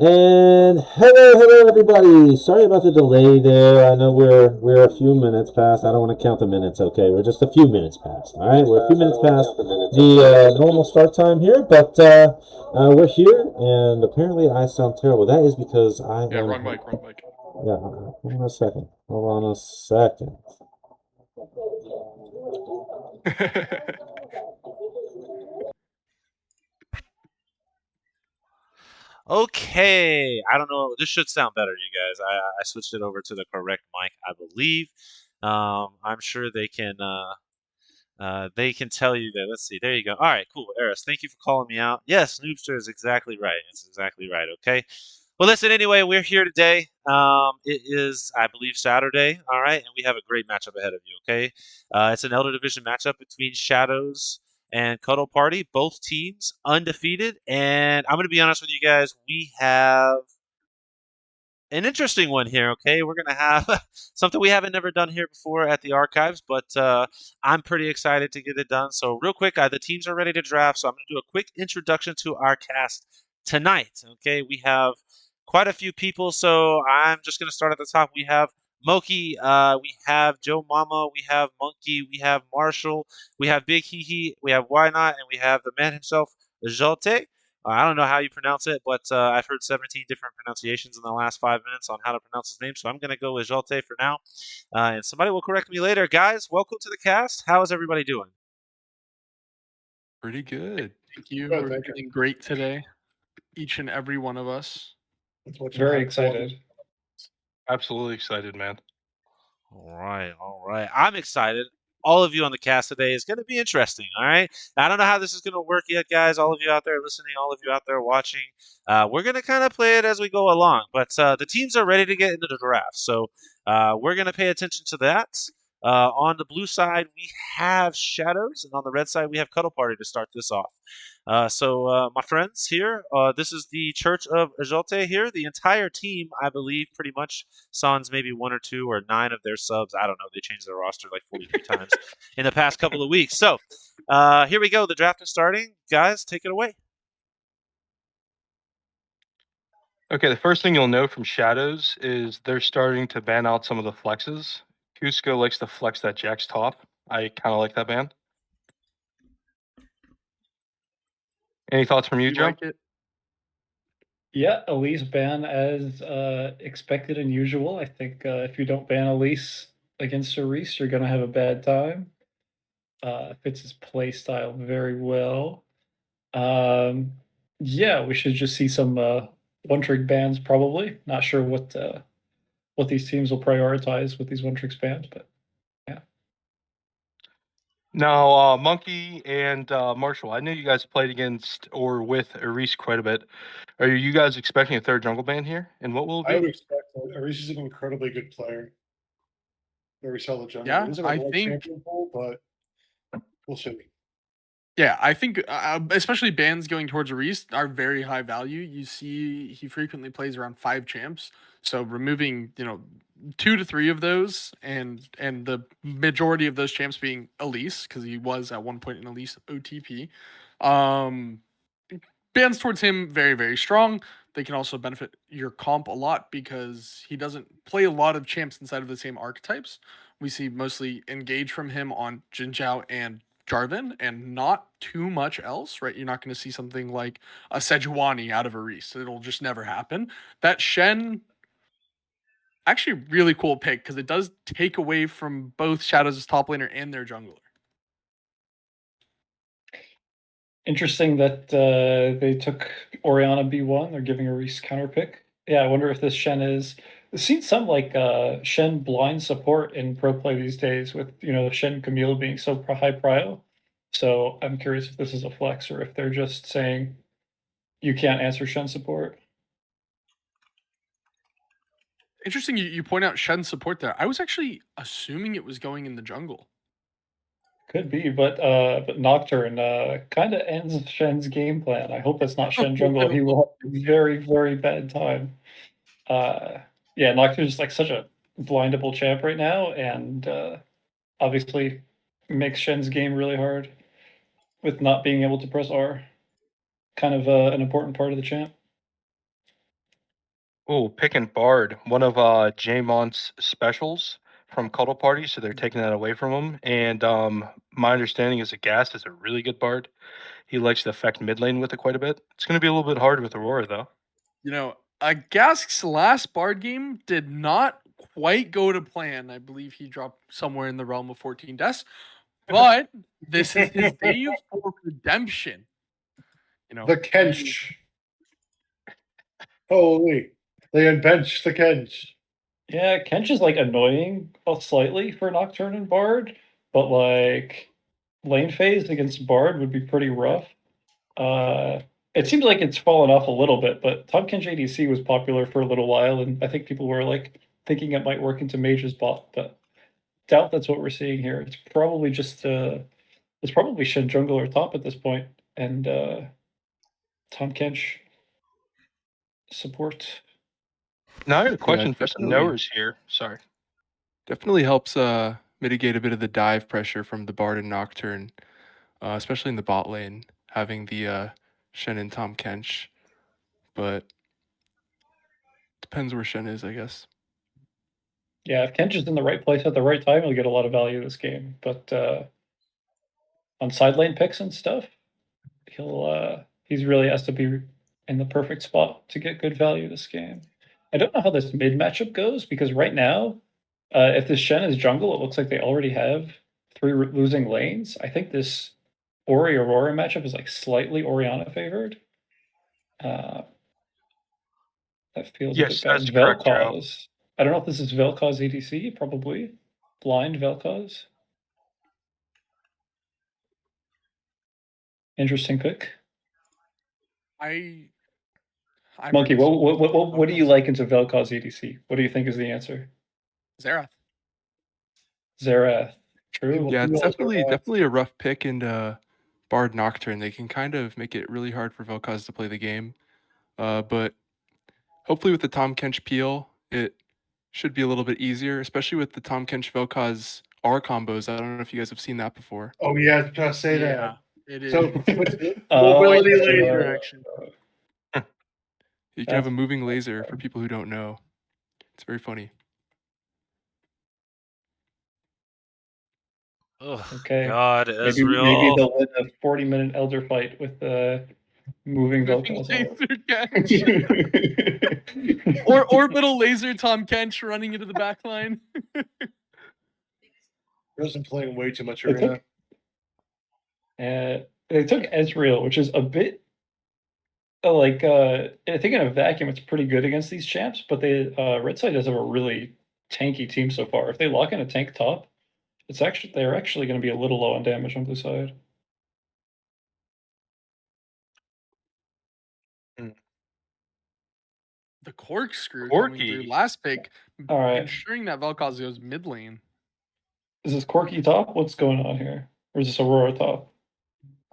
And hello, everybody. Sorry about the delay there. I know we're a few minutes past. I don't want to count the minutes. Okay, we're just a few minutes past. All right, we're a few minutes past the normal start time here, but we're here, and apparently I sound terrible. That is because I Yeah, am. wrong mic, wrong mic. Yeah, hold on a second. Hold on a second. Okay, I don't know. This should sound better, you guys. I switched it over to the correct mic, I believe. I'm sure they can tell you that. Let's see. There you go. All right, cool. Eris, thank you for calling me out. Yes, Noobster is exactly right. It's exactly right. Okay. Well, listen. Anyway, we're here today. It is, I believe, Saturday. All right, and we have a great matchup ahead of you. Okay. It's an Elder Division matchup between Shadows and CuddleParty. Both teams undefeated, and I'm going to be honest with you guys. We have an interesting one here. Okay, we're gonna have something we haven't never done here before at the archives, but I'm pretty excited to get it done. So real quick, the teams are ready to draft, so I'm gonna do a quick introduction to our cast tonight. Okay, we have quite a few people, so I'm just gonna start at the top. We have Moki, we have Joe Mama, we have Monkey, we have Marshall, we have Big Hee Hee, we have Why Not, and we have the man himself, Jote. I don't know how you pronounce it, but I've heard 17 different pronunciations in the last 5 minutes on how to pronounce his name, so I'm going to go with Jolte for now. And somebody will correct me later. Guys, welcome to the cast. How is everybody doing? Pretty good. Thank you. Good, We're thank you. feeling great today. Each and every one of us. Very excited. Absolutely excited, man. All right, all right. I'm excited. All of you on the cast today is going to be interesting. All right. I don't know how this is going to work yet, guys. All of you out there listening, all of you out there watching, we're going to kind of play it as we go along. But the teams are ready to get into the draft, so we're going to pay attention to that. On the blue side, we have Shadows, and on the red side, we have CuddleParty to start this off. So, my friends here, this is the Church of Ajolte here. The entire team, I believe, pretty much sans maybe one or two or nine of their subs. I don't know. They changed their roster like 43 times in the past couple of weeks. So, here we go. The draft is starting. Guys, take it away. Okay, the first thing you'll know from Shadows is they're starting to ban out some of the flexes. Cusco likes to flex that Jack's top. I kind of like that ban. Any thoughts from you, You Joe? like it? Yeah, Elise ban as expected and usual. I think if you don't ban Elise against Cerise, you're gonna have a bad time. Fits his play style very well. Yeah, we should just see some one trick bans probably. Not sure what these teams will prioritize with these one trick bans, but yeah. Now, Monkey and Marshall, I know you guys played against or with Aris quite a bit. Are you guys expecting a third jungle ban here? And what will it be? I would expect Aris is an incredibly good player. Very solid jungle. Yeah, He doesn't have I a world think- champion pool, but we'll see. Yeah, I think especially bans going towards Reese are very high value. You see, he frequently plays around 5 champs, so removing 2 to 3 of those, and the majority of those champs being Elise, because he was at one point an Elise OTP. Bans towards him very, very strong. They can also benefit your comp a lot because he doesn't play a lot of champs inside of the same archetypes. We see mostly engage from him on Jinzhao and Jarvan and not too much else, right? You're not going to see something like a Sejuani out of a Reese. It'll just never happen. That Shen, actually really cool pick because it does take away from both Shadows' top laner and their jungler. Interesting that they took Oriana B1. They're giving a Reese counter pick. Yeah, I wonder if this Shen is. I've seen some like Shen blind support in pro play these days with Shen Camille being so high prio. So I'm curious if this is a flex or if they're just saying you can't answer Shen support. Interesting you point out Shen support there. I was actually assuming it was going in the jungle. Could be, but Nocturne kind of ends Shen's game plan. I hope that's not Shen jungle. He will have a very, very bad time. Yeah, Nocturne's just like such a blindable champ right now, and obviously makes Shen's game really hard with not being able to press R. Kind of an important part of the champ. Oh, picking Bard, one of Jamont's specials from CuddleParty, so they're taking that away from him. And my understanding is that Gas is a really good Bard. He likes to affect mid lane with it quite a bit. It's going to be a little bit hard with Aurora, though. Gask's last Bard game did not quite go to plan. I believe he dropped somewhere in the realm of 14 deaths. But this is his day for redemption. The Kench. Holy. They unbenched the Kench. Yeah, Kench is like annoying slightly for Nocturne and Bard, but like lane phase against Bard would be pretty rough. It seems like it's fallen off a little bit, but Tahm Kench ADC was popular for a little while, and I think people were like thinking it might work into Mage's bot, but doubt that's what we're seeing here. It's probably just it's probably Shen jungle or top at this point, and Tahm Kench support. Now I got a question for some definitely. knowers here. Sorry. Definitely helps mitigate a bit of the dive pressure from the Bard and Nocturne, especially in the bot lane, having the Shen and Tahm Kench. But depends where Shen is, I guess. Yeah, if Kench is in the right place at the right time, he'll get a lot of value this game. But on side lane picks and stuff, he's really has to be in the perfect spot to get good value this game. I don't know how this mid matchup goes because right now, if this Shen is jungle, it looks like they already have 3 losing lanes. I think this Ori Aurora matchup is like slightly Orianna favored. That feels Yes, a bit bad. that's correct, Joe. Vel'Koz. I don't know if this is Vel'Koz ADC, probably. Blind Vel'Koz. Interesting pick. I'm Monkey, really what do you like into Vel'Koz ADC? What do you think is the answer? Xerath. Xerath. True. Yeah, it's People definitely a rough pick in Bard Nocturne. They can kind of make it really hard for Vel'Koz to play the game. But hopefully with the Tahm Kench peel, it should be a little bit easier, especially with the Tahm Kench Vel'Koz R combos. I don't know if you guys have seen that before. Oh yeah, I was trying to say that. It is. So Mobility mobility laser laser. action. You can have a moving laser for people who don't know. It's very funny. Oh, Okay. God, Maybe Ezreal. they'll win a 40-minute elder fight with moving Vel'Koz. Laser Kench. Or orbital laser Tahm Kench running into the back line. Rosen playing way too much They arena. They took Ezreal, which is a bit like I think in a vacuum it's pretty good against these champs, but Red Side does have a really tanky team so far. If they lock in a tank top, they're actually going to be a little low on damage on blue side. The corkscrew coming Corky. through last pick, All right. ensuring that Vel'Koz goes mid lane. Is this Corky top? What's going on here? Or is this Aurora top?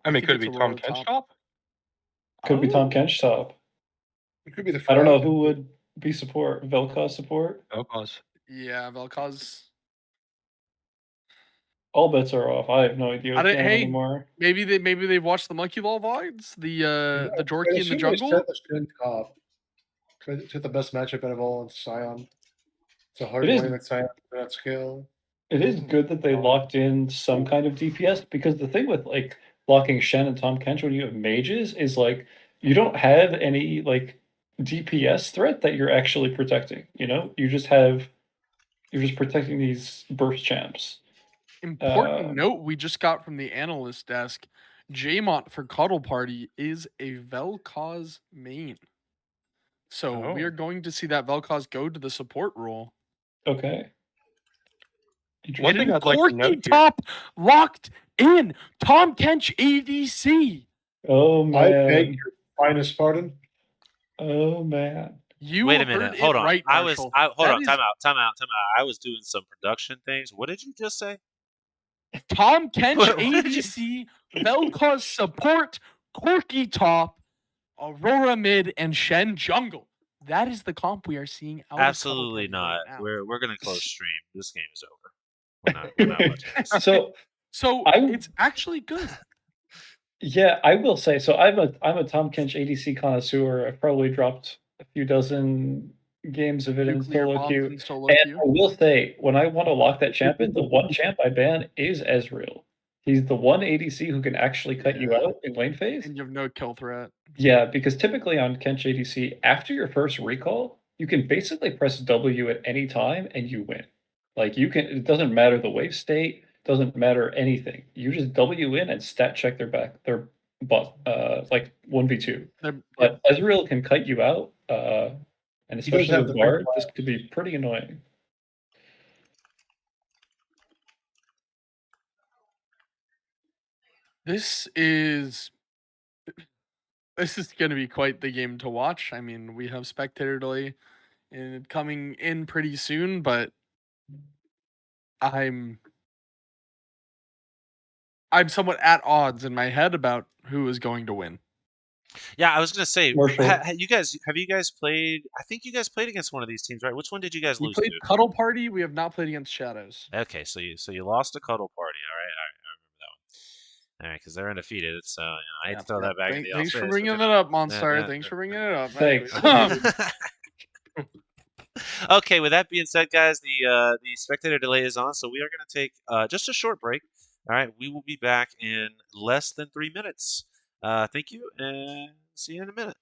I mean, think could it it's be Tahm Aurora Kench top. top? Could be Tahm Oh. Kench top. It could be the I don't know frag. who would be support. Vel'Koz support? Vel'Koz. Yeah, Vel'Koz. All bets are off. I have no idea what's going on Hey, anymore. maybe they've watched the Monkey Law VODs, the Jorky in the jungle. It's the best matchup out of all in Scion. It's a hard It is- lane at Scion at scale. It is good that they locked in some kind of DPS because the thing with like locking Shen and Tahm Kench when you have mages is like you don't have any like DPS threat that you're actually protecting. You know, you're just protecting these burst champs. Important note we just got from the analyst desk: Jaymont for CuddleParty is a Vel'Koz main. So we Oh. are going to see that Vel'Koz go to the support role. Okay. One thing I'd like to Corky note here. top locked in. Tahm Kench ADC. Oh I man. beg your finest pardon. Oh man. You Wait a heard minute. it Hold on. right, Hold Marshall. on. That is Time out. I was doing some production things. What did you just say? Tahm Kench What did you- ADC, Vel'Koz support, Corky top, Aurora mid, and Shen jungle. That is the comp we are seeing out Absolutely of CuddleParty not. right now. We're gonna close stream. This game is over. We're not watching this. So So it's actually good. yeah, I will say so. I'm a Tahm Kench ADC connoisseur. I've probably dropped a few dozen games of it in Nuclear solo bombs queue. in solo And queue. I will say, when I want to lock that champion, the one champ I ban is Ezreal. He's the one ADC who can actually cut you Yeah. out in lane phase. And you have no kill threat. Yeah, because typically on Kench ADC, after your first recall, you can basically press W at any time and you win. Like you can, it doesn't matter the wave state, doesn't matter anything. You just W in and stat check their bot, like 1v2. They're- But Ezreal can cut you out, and He does especially have with the big Bard, this could be pretty annoying. This is going to be quite the game to watch. I mean, we have spectator delay and coming in pretty soon, but I'm somewhat at odds in my head about who is going to win. Yeah, I was gonna say, Marshall. have you guys played? I think you guys played against one of these teams, right? Which one did you guys We lose played to? CuddleParty. We have not played against Shadows. Okay, so you lost to CuddleParty. All right, I remember that one. All right, because they're undefeated. So I hate to throw that back in the Thanks for face. bringing it up, Monstar. Thanks for bringing it up. Thanks. Anyways, Okay, with that being said, guys, the spectator delay is on, so we are going to take just a short break. All right, we will be back in less than 3 minutes. Thank you, and see you in a minute.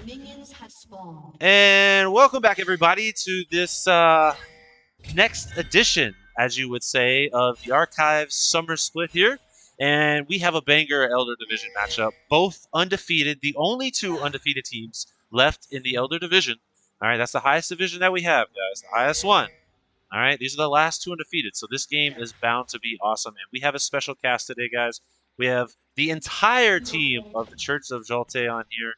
Minions have spawned. And welcome back, everybody, to this next edition, as you would say, of the Archives Summer Split here. And we have a banger Elder Division matchup, both undefeated, the only two undefeated teams left in the Elder Division. All right, that's the highest division that we have, guys, the highest one. All right, these are the last two undefeated, so this game is bound to be awesome. And we have a special cast today, guys. We have the entire team of the Church of Jolte on here.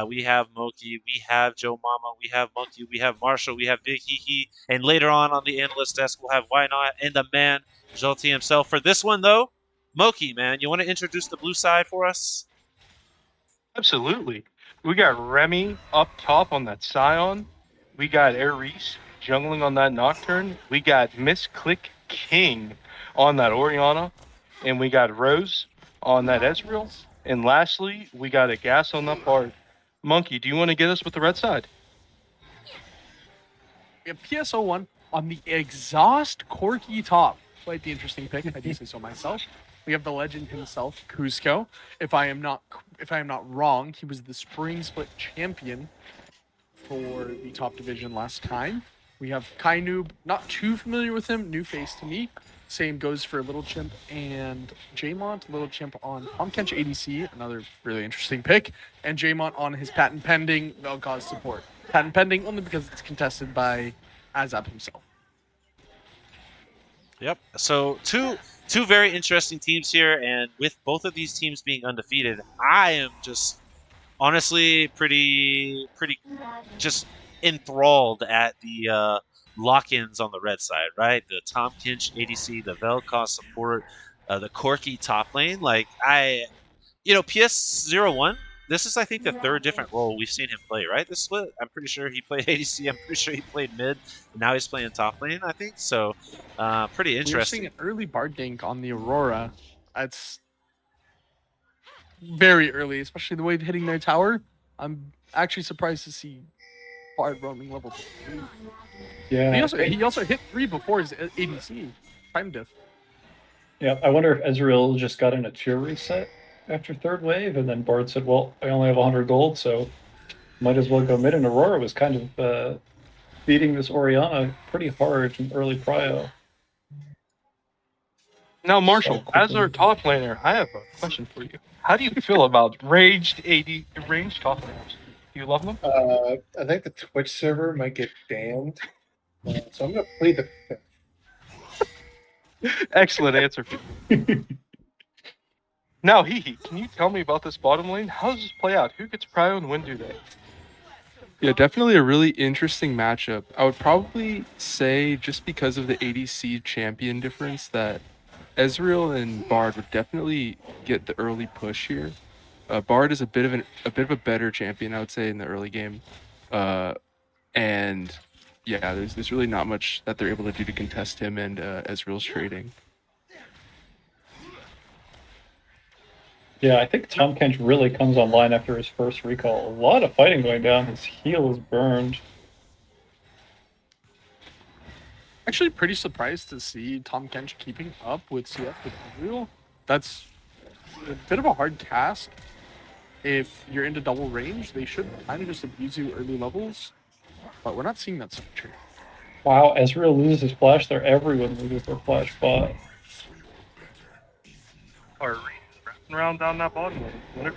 We have Moki, we have Joe Mama, we have Monkey, we have Marshall, we have Big Hee, and later on the analyst desk, we'll have Why Not and the man, Jolte himself. For this one, though, Moki, man, you want to introduce the blue side for us? Absolutely. We got Remy up top on that Scion. We got Ares jungling on that Nocturne. We got Miss Click King on that Orianna. And we got Rose on that Ezreal. And lastly, we got a Gas on that Bard. Monkey, do you want to get us with the red side? We have PSO1 on the exhaust Corky top. Quite the interesting pick, if I do say so myself. We have the legend himself, Cusco. If I am not wrong, he was the spring split champion for the top division last time. We have Kai Noob, not too familiar with him, new face to me. Same goes for Little Chimp and Jaymont. Little Chimp on Pomkench ADC, another really interesting pick. And Jaymont on his patent pending Vel'Koz support. Patent pending only because it's contested by Azab himself. Yep. So two very interesting teams here, and with both of these teams being undefeated, I am just honestly pretty just enthralled at the lock-ins on the red side, right? The Tom Kinch ADC, the Vel'Koz support, the Corky top lane. Like PS01. This is, I think, the third different role we've seen him play, right? This split. I'm pretty sure he played ADC. I'm pretty sure he played mid. And now he's playing top lane, I think. So, pretty interesting. We're seeing an early Bard gank on the Aurora. That's very early, especially the way they're hitting their tower. I'm actually surprised to see Bard roaming level 3. Yeah. He also hit 3 before his ADC. Time diff. Yeah, I wonder if Ezreal just got in a tier reset after third wave, and then Bard said, well, I only have 100 gold, so might as well go mid. And Aurora was kind of beating this Orianna pretty hard in early prio. Now, Marshall, So as our top laner, I have a question for you. How do you feel about ranged top laners? Do you love them? I think the Twitch server might get banned, so I'm gonna play the fifth. Excellent answer. Now, Hee, can you tell me about this bottom lane? How does this play out? Who gets prio and when do they? Yeah, definitely a really interesting matchup. I would probably say, just because of the ADC champion difference, that Ezreal and Bard would definitely get the early push here. Bard is a bit of a better champion, I would say, in the early game, and yeah, there's really not much that they're able to do to contest him and Ezreal's trading. Yeah, I think Tom Kench really comes online after his first recall. A lot of fighting going down. His heel is burned. Actually, pretty surprised to see Tom Kench keeping up with CF with Ezreal. That's a bit of a hard task. If you're into double range, they should kind of just abuse you early levels, but we're not seeing that so much here. Wow, Ezreal loses his flash there. Everyone loses their flash bot. Or wrapping around down that bottom lane. Whatever.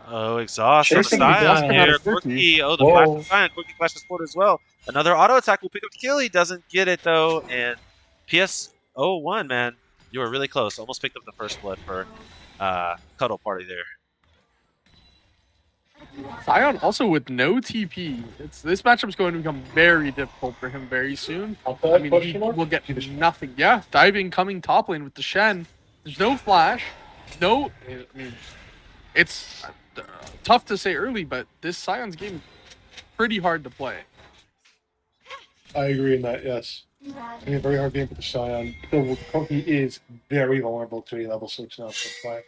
Oh, exhaust on the Chasing me Styles down. here. Corky, the Whoa. flash is fine. Corky flashes forward as well. Another auto attack will pick up the kill. He doesn't get it, though. And PS01, man, you were really close. Almost picked up the first blood for CuddleParty there. Sion also with no TP. This matchup's going to become very difficult for him very soon. I mean, he will get nothing. Yeah, diving coming top lane with the Shen. There's no flash. No, I mean, it's tough to say early, but this Sion's game pretty hard to play. I agree in that, yes. I mean, a very hard game for the Scion. Corky is very vulnerable to a level 6 now, so fine.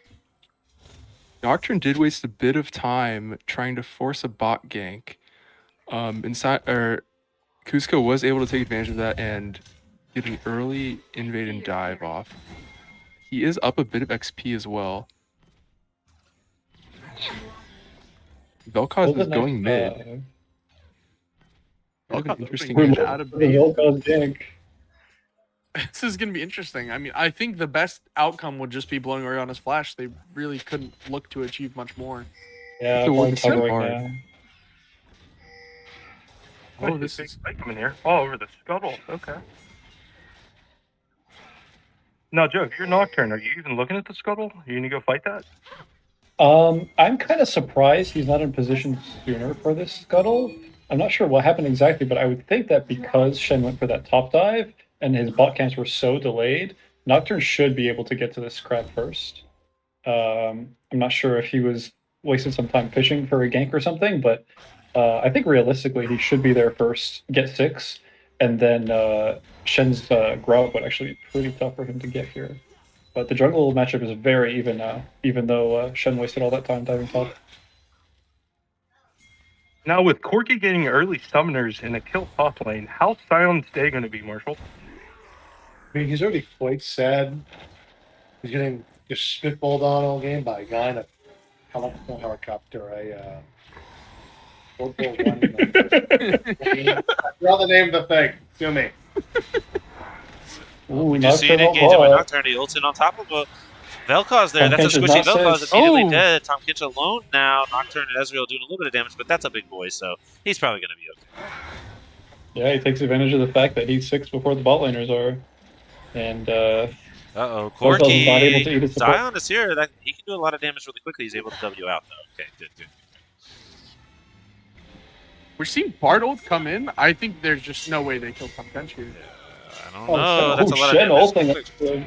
Nocturne did waste a bit of time trying to force a bot gank. Cusco was able to take advantage of that and get an early invade and dive off. He is up a bit of XP as well. Vel'Koz the is going mid. next, Kind of Vel'Koz an opening interesting mid matchup. out of the base. Vel'Koz gank. This is going to be interesting. I mean, I think the best outcome would just be blowing Oriana's flash. They really couldn't look to achieve much more. Yeah, So we're Bard's the same hovering Bard. now. Oh, Nice this big is fight coming here. Oh, over the scuttle. Okay. Now, Joe, if you're Nocturne, are you even looking at the scuttle? Are you gonna go fight that? I'm kind of surprised he's not in position sooner for this scuttle. I'm not sure what happened exactly, but I would think that because Shen went for that top dive and his bot camps were so delayed, Nocturne should be able to get to this crab first. I'm not sure if he was wasting some time fishing for a gank or something, but I think realistically he should be there first, get 6, and then Shen's grub would actually be pretty tough for him to get here. But the jungle matchup is very even now, even though Shen wasted all that time diving top. Now, with Corki getting early summoners in a kill top lane, how's Sion's day going to be, Marshall? I mean, he's already quite sad. He's getting just spitballed on all game by a guy in a helicopter. World War One. Draw the name of the thing. Sue me. Ooh, We just see it Nocturne engage it with bot. Nocturne. He ults in on top of a Vel'Koz there. Tom That's a Kench is squishy not Vel'Koz. safe. Immediately Oh. dead. Tom Kench alone now. Nocturne and Ezreal doing a little bit of damage, but that's a big boy, so he's probably going to be okay. Yeah, he takes advantage of the fact that he's 6 before the bot laners are. And Uh-oh. Vel'Koz is not able to Corki. eat his support. Zion is here. That he can do a lot of damage really quickly. He's able to W out, though. Okay, good. we're seeing Bard ult come in. I think there's just no way they kill Tom Kench here. I don't know. That's a lot Shen of ulting damage. it.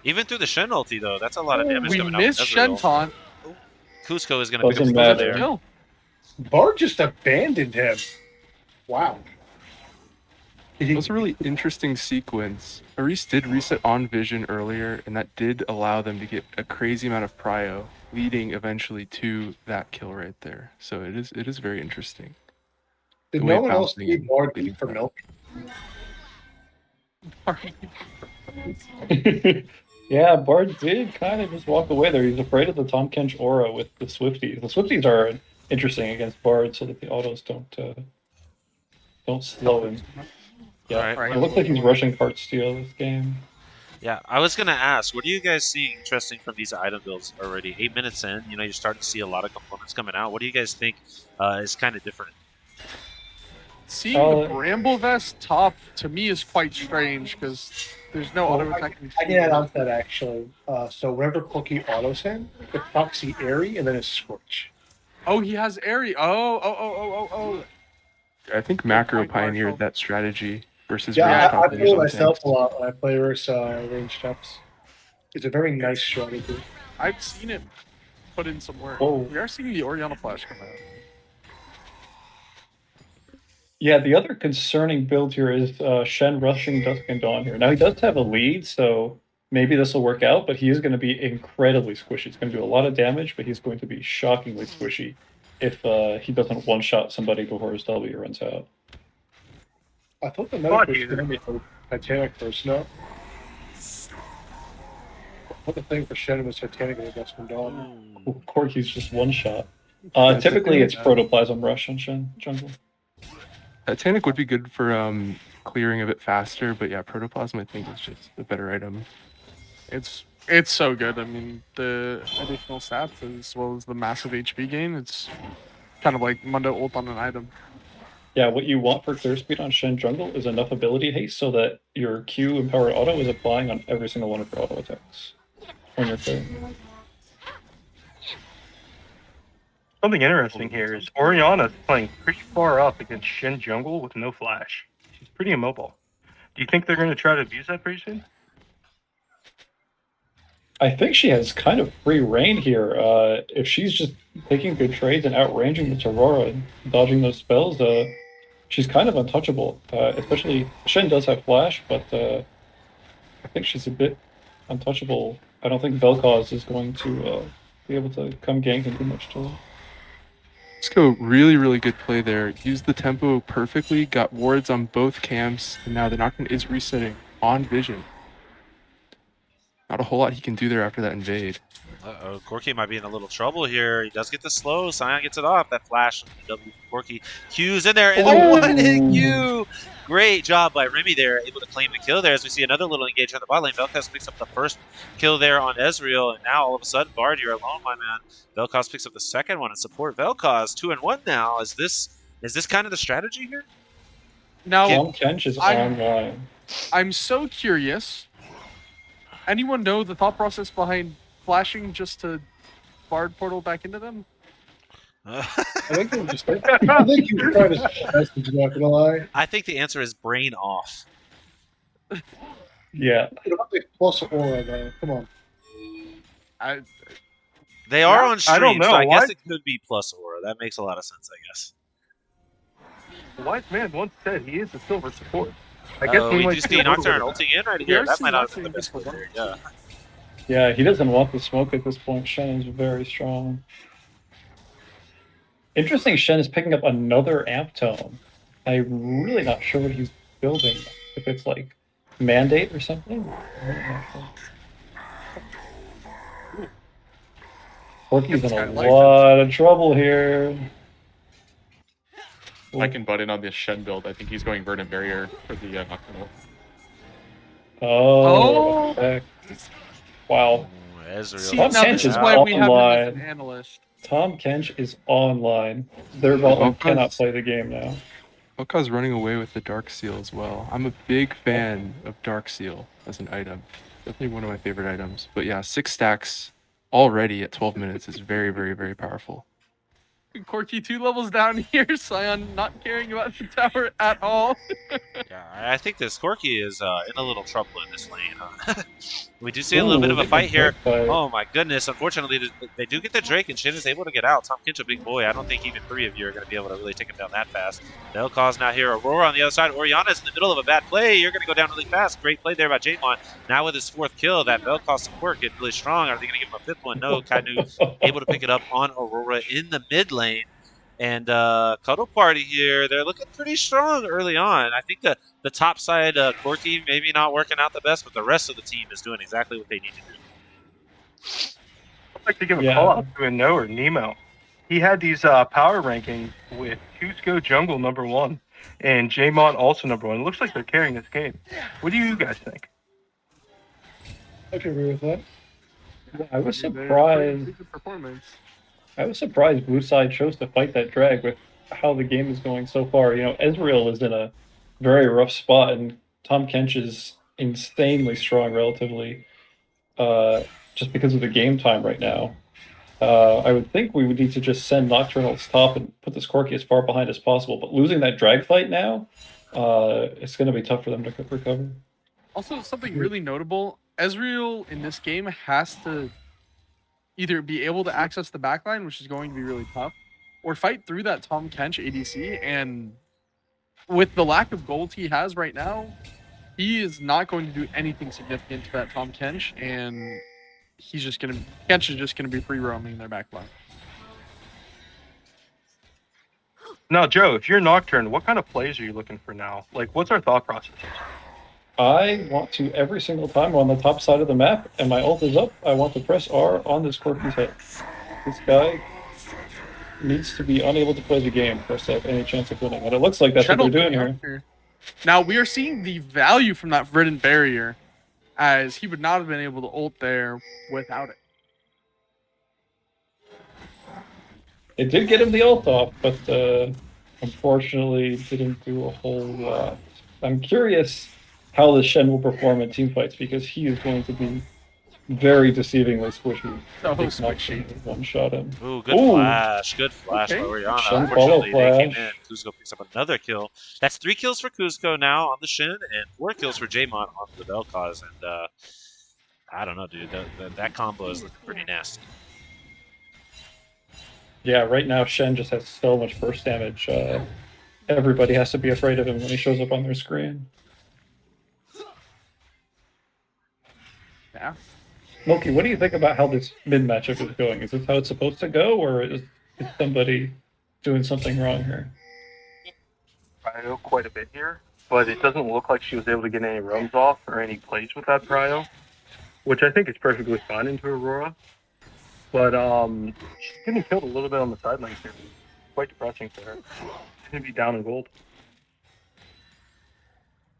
Even through the Shen ulti, though, that's a lot of damage We coming out. missed Shen taunt. Cusco is going to pick up Doesn't the kill matter. there. Kill. Bard just abandoned him. Wow. It was a really interesting sequence. Aris did reset on vision earlier, and that did allow them to get a crazy amount of prio, leading eventually to that kill right there. So it is very interesting. Did The way no one else bouncing see and Bard leading eat for to that. milk? Yeah, Bard did kind of just walk away there. He's afraid of the Tom Kench aura with the Swifties. The Swifties are interesting against Bard so that the autos don't slow him. Yeah, All right. it looks like he's rushing cart steal this game. Yeah, I was gonna ask, what do you guys see interesting from these item builds already? 8 minutes in, you're starting to see a lot of components coming out. What do you guys think is kind of different? Seeing the Bramble Vest top to me is quite strange because there's no auto attack. I can add on to that actually. So whenever Cookie autos him, the proxy Airy and then a Scorch. Oh, he has Airy. Oh. I think Macro pioneered that strategy versus Yeah, React I play Optimization myself tanks. a lot when I play versus range steps. It's a very nice strategy. I've seen it put in some work. Oh. We are seeing the Oriana flash come out. Yeah, the other concerning build here is Shen rushing Dusk and Dawn here. Now he does have a lead, so maybe this will work out, but he is going to be incredibly squishy. It's going to do a lot of damage, but he's going to be shockingly squishy if he doesn't one-shot somebody before his W runs out. I thought the medic was going to be for Titanic first, no? I thought the thing for Shen was Titanic and Dusk and Dawn. Corky's just one-shot. That's the Typically thing, it's Protoplasm Rush on Shen jungle. Titanic would be good for clearing a bit faster, but yeah, Protoplasm I think is just a better item. It's so good. I mean, the additional stats as well as the massive HP gain. It's kind of like Mundo ult on an item. Yeah, what you want for clear speed on Shen jungle is enough ability haste so that your Q empowered auto is applying on every single one of your auto attacks when you're clearing. Something interesting here is Oriana's playing pretty far up against Shen jungle with no flash. She's pretty immobile. Do you think they're going to try to abuse that pretty soon? I think she has kind of free reign here. If she's just taking good trades and outranging this Aurora and dodging those spells, she's kind of untouchable. Especially Shen does have flash, but I think she's a bit untouchable. I don't think Vel'Koz is going to be able to come gank and do much to her. Let's go. Really good play there. Used the tempo perfectly, got wards on both camps, and now the Nocturne is resetting on vision. Not a whole lot he can do there after that invade. Uh-oh, Corky might be in a little trouble here. He does get the slow. Scion gets it off. That flash from the W from Corky. Q's in there, and the one-hit Q. Great job by Remy there, able to claim the kill there. As we see another little engage on the bot lane. Vel'Koz picks up the first kill there on Ezreal, and now all of a sudden, Bard, you're alone, my man. Vel'Koz picks up the second one and support Vel'Koz. 2-1 now. Is this kind of the strategy here? Now, Tom Kench is online. I'm so curious. Anyone know the thought process behind flashing just to Bard portal back into them? I think he was trying to message, not gonna lie. I think the answer is brain off. Yeah. Plus aura though. Come on. They are on stream, I don't know. so I Why? guess it could be plus aura. That makes a lot of sense, I guess. Wise man once said he is a silver support. I guess We might do see Nocturne ulting in right here. That might not have been the best play there. Yeah. Yeah, he doesn't want the smoke at this point. Shen is very strong. Interesting, Shen is picking up another amp tone. I'm really not sure what he's building. If it's like Mandate or something. Corky's in a lot of trouble here. I can butt in on this Shen build. I think he's going Verdant Barrier for the Nocturnal. Oh, heck. Wow. Ezreal. See, Tom now Kench this is is why we have him as online. an analyst. Tom Kench is online. Their bot lane Vel'Koz- cannot play the game now. Vel'Koz running away with the Dark Seal as well. I'm a big fan of Dark Seal as an item. Definitely one of my favorite items. But yeah, 6 stacks already at 12 minutes is very, very, very powerful. Corky 2 levels down here. Scion not caring about the tower at all. Yeah, I think this Corky is in a little trouble in this lane. We do see a little bit of a fight here. Oh my goodness! Unfortunately, they do get the Drake, and Shin is able to get out. Tom Kench, a big boy. I don't think even 3 of you are going to be able to really take him down that fast. Vel'Koz now here. Aurora on the other side. Oriana's in the middle of a bad play. You're going to go down really fast. Great play there by Jamon. Now with his 4th kill, that Vel'Koz support getting really strong. Are they going to give him a 5th one? No. Kainu able to pick it up on Aurora in the mid lane. And CuddleParty here, they're looking pretty strong early on. I think the top side, Corky, maybe not working out the best, but the rest of the team is doing exactly what they need to do. I'd like to give a call out to Eno or Nemo. He had these power rankings with Cusco Jungle #1 and Jaymon also #1. It looks like they're carrying this game. What do you guys think? I can agree with that. I was surprised. Performance. I was surprised Blue Side chose to fight that drag with how the game is going so far. You know, Ezreal is in a very rough spot, and Tom Kench is insanely strong relatively, just because of the game time right now. I would think we would need to just send Nocturnal's top and put this Corky as far behind as possible, but losing that drag fight now, it's going to be tough for them to recover. Also, something really notable, Ezreal in this game has to either be able to access the backline, which is going to be really tough, or fight through that Tom Kench ADC. And with the lack of gold he has right now, he is not going to do anything significant to that Tom Kench, and he's just gonna Kench is just gonna be free roaming their backline. Now, Joe, if you're Nocturne, what kind of plays are you looking for now? Like, what's our thought process? I want to, every single time on the top side of the map and my ult is up, I want to press R on this Corky's head. This guy needs to be unable to play the game for us to have any chance of winning. And it looks like that's what they're doing here. Now, we are seeing the value from that Verdant Barrier, as he would not have been able to ult there without it. It did get him the ult off, but unfortunately didn't do a whole lot. I'm curious how the Shen will perform in team fights, because he is going to be very deceivingly squishy. So squishy. One shot him. Ooh, good flash. Good flash by Oriana. Unfortunately, they came in. Cusco picks up another kill. That's 3 kills for Cusco now on the Shin, and 4 kills for Jaymon on the Vel'Koz. And I don't know, dude. That combo is looking pretty nasty. Yeah, right now Shen just has so much burst damage. Everybody has to be afraid of him when he shows up on their screen. Yeah. Loki, what do you think about how this mid matchup is going? Is this how it's supposed to go, or is somebody doing something wrong here? I know quite a bit here, but it doesn't look like she was able to get any roams off or any plays with that prio, which I think is perfectly fine into Aurora. but she's getting killed a little bit on the sidelines here. Quite depressing for her. She's gonna be down in gold.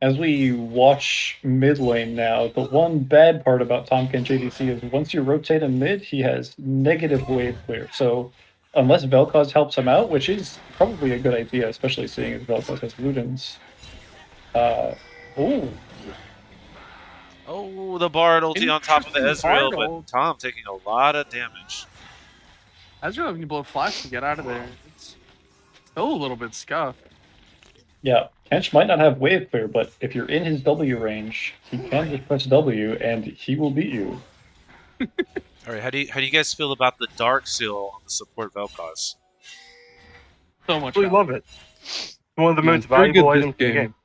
As we watch mid lane now, the one bad part about Tomkin JDC is once you rotate him mid, he has negative wave clear. So unless Vel'Koz helps him out, which is probably a good idea, especially seeing as Vel'Koz has Ludens. Ooh. Oh, the Bard ulti on top of the Interesting Ezreal, Bard but ult. Tom taking a lot of damage. Ezreal having to blow flash to get out of there. It's still a little bit scuffed. Yeah, Kench might not have wave clear, but if you're in his W range, he can just press W and he will beat you. All right, how do you guys feel about the Dark Seal on the support Vel'Koz? So much. I really love it. One of the Yeah, most it's very valuable good this items in the game.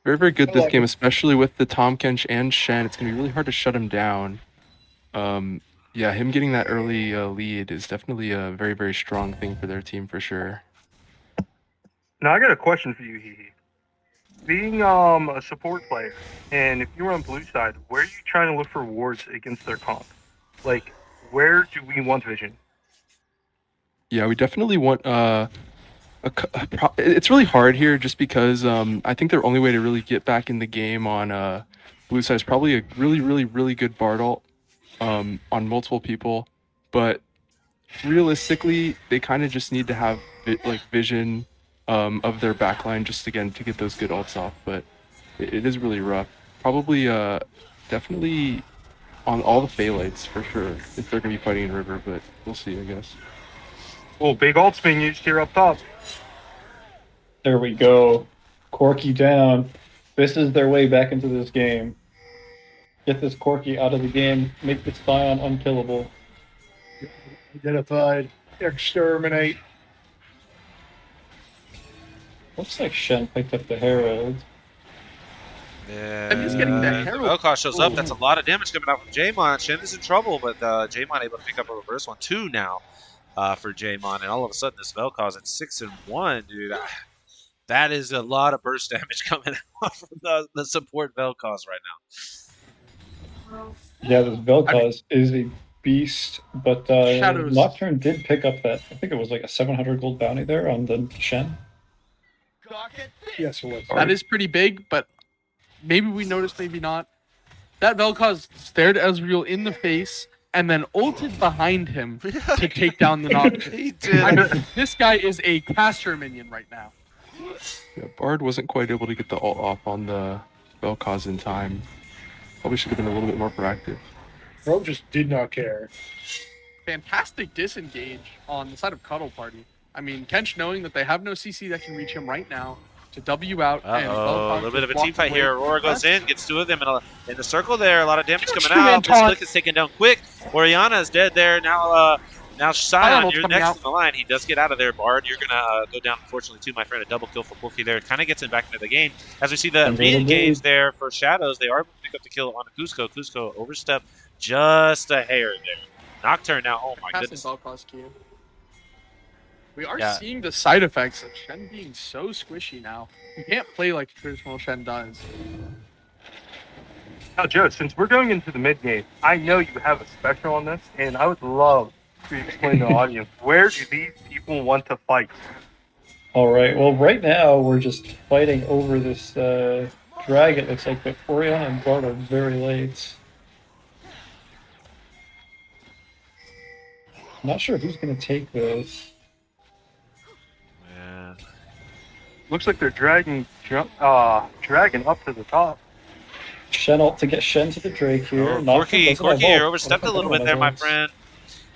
Very, very good I this like game, it. especially with the Tahm Kench and Shen. It's going to be really hard to shut him down. Yeah, him getting that early lead is definitely a very, very strong thing for their team for sure. Now I got a question for you, Hee. Being a support player, and if you were on blue side, where are you trying to look for wards against their comp? Like, where do we want vision? Yeah, we definitely want it's really hard here just because I think their only way to really get back in the game on blue side is probably a really, really, really good Bard ult on multiple people, but realistically, they kind of just need to have vision of their backline just again to get those good ults off. But it is really rough. Probably definitely on all the Phalites for sure if they're gonna be fighting in river, but we'll see, I guess. Well, big ults being used here up top. There we go. Corki down. This is their way back into this game. Get this Corki out of the game. Make this Scion unkillable. Identified. Exterminate. Looks like Shen picked up the Herald. Yeah, And he's getting that Herald. Vel'Koz shows up. Ooh. That's a lot of damage coming out from Jaemon. Shen is in trouble, but Jaemon able to pick up a reverse one. 2 now for Jaemon, and all of a sudden this Vel'Koz at 6-1, dude. That is a lot of burst damage coming out from the support Vel'Koz right now. Yeah, this Vel'Koz is a beast, but Shadows. Nocturne did pick up that, I think it was like a 700 gold bounty there on the Shen. Yes, it was. That is pretty big, but maybe we noticed, maybe not. That Vel'Koz stared Ezreal in the face and then ulted behind him to take down the Nocturne. He did. This guy is a caster minion right now. Yeah, Bard wasn't quite able to get the ult off on the Vel'Koz in time. Probably should have been a little bit more proactive. Bro just did not care. Fantastic disengage on the side of CuddleParty. I mean, Kench knowing that they have no CC that can reach him right now to W out. And Uh-oh, a Vel'Koz little bit of a just team fight walked here. away Aurora from goes the in, gets 2 of them in the circle there. A lot of damage Huge coming out. two-man This taunt. Click is taken down quick. Orianna is dead there. Now Scion, ult's you're coming next out. in the line. He does get out of there. Bard, you're going to go down, unfortunately, too, my friend. A double kill for Pookie there. It kind of gets him back into the game. As we see the re-engage there for Shadows, they are able to pick up the kill on Cusco. Cusco overstep just a hair there. Nocturne now, oh my Passing goodness. Vel'Koz Q. We are Yeah. seeing the side effects of Shen being so squishy now. You can't play like traditional Shen does. Now, Joe, since we're going into the mid game, I know you have a special on this, and I would love to explain to the audience where do these people want to fight? All right. Well, right now we're just fighting over this dragon. Looks like, but Orion and Bard are very late. I'm not sure who's going to take this. Yeah. Looks like they're dragging Dragon up to the top. Shen ult to get Shen to the Drake here. Oh, Nocturne Corki, doesn't have you're ult. overstepped I a don't little think bit there, my anyone has friend.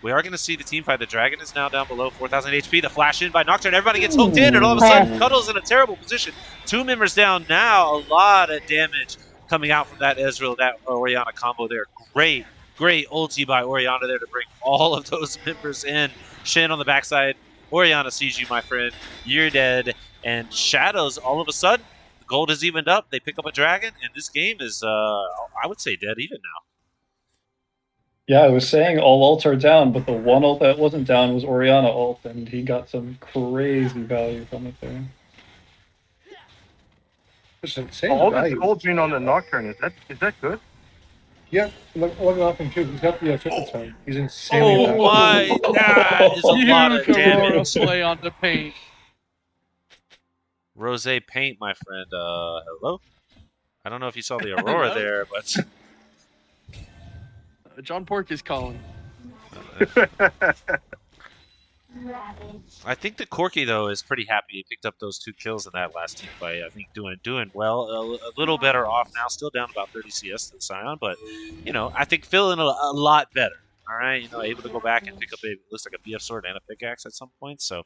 We are going to see the team fight. The Dragon is now down below 4,000 HP. The flash in by Nocturne. Everybody gets hooked in, and all of a sudden, Cuddle's in a terrible position. 2 members down now. A lot of damage coming out from that Ezreal, that Orianna combo there. Great ulti by Orianna there to bring all of those members in. Shen on the backside. Orianna sees you, my friend. You're dead. And Shadows, all of a sudden, the gold has evened up. They pick up a dragon, and this game is, I would say, dead even now. Yeah, I was saying all ults are down, but the one ult that wasn't down was Orianna ult, and he got some crazy value from it there. It's insane All this value. gold being on the Nocturne, is that good? Yep, look off him too. He's got the triple tone. He's insanely Oh fast. my, that is a lot Huge of Aurora damage. play on the paint. Rose paint, my friend. Hello? I don't know if you saw the Aurora Hello? there, but John Pork is calling. I think the Corky though is pretty happy. He picked up those 2 kills in that last team fight. I think doing well. A little better off now. Still down about 30 CS to Scion, but I think feeling a lot better. All right, able to go back and pick up looks like a BF sword and a pickaxe at some point. So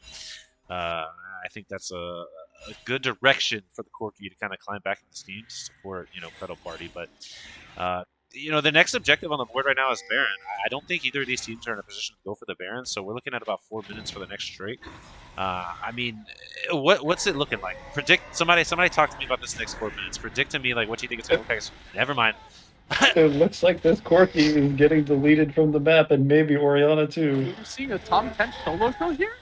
I think that's a good direction for the Corky to kind of climb back in this game to support CuddleParty. But the next objective on the board right now is Baron. I don't think either of these teams are in a position to go for the Baron, so we're looking at about 4 minutes for the next streak. I mean, what's it looking like? Predict somebody talk to me about this next 4 minutes. Predict to me like what do you think it's going to look like? Never mind. It looks like this Corky is getting deleted from the map, and maybe Oriana too. We're seeing a Tom Kent solo kill here.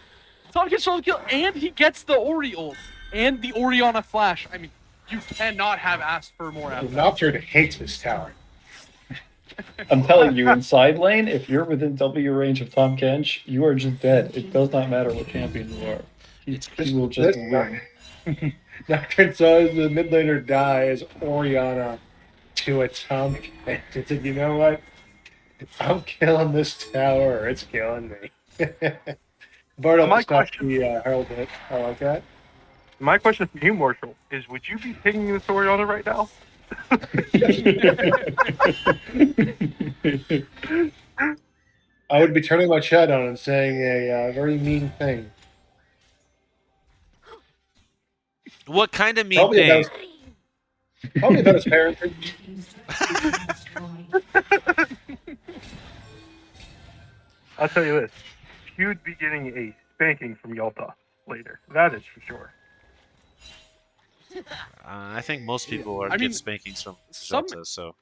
Tom Kent solo kill, and he gets the Ori ult and the Oriana flash. I mean, you cannot have asked for more out of that. Nocturne hates this tower. I'm telling you, in side lane, if you're within W range of Tom Kench, you are just dead. It does not matter what champion you are. He will just win. Nocturne saw the mid laner die as Oriana to a Tom Kent. It's like, you know what? I'm killing this tower, or it's killing me. Bartle, My stop question- the Herald hit. I like that. My question for you, Marshall, is would you be picking this Oriana right now? I would be turning my chat on and saying a very mean thing. What kind of mean Probably thing? probably about his parentage. I'll tell you this. You'd be getting a spanking from Yalta later. That is for sure. I think most people are I mean, getting spankings from some- Jota, so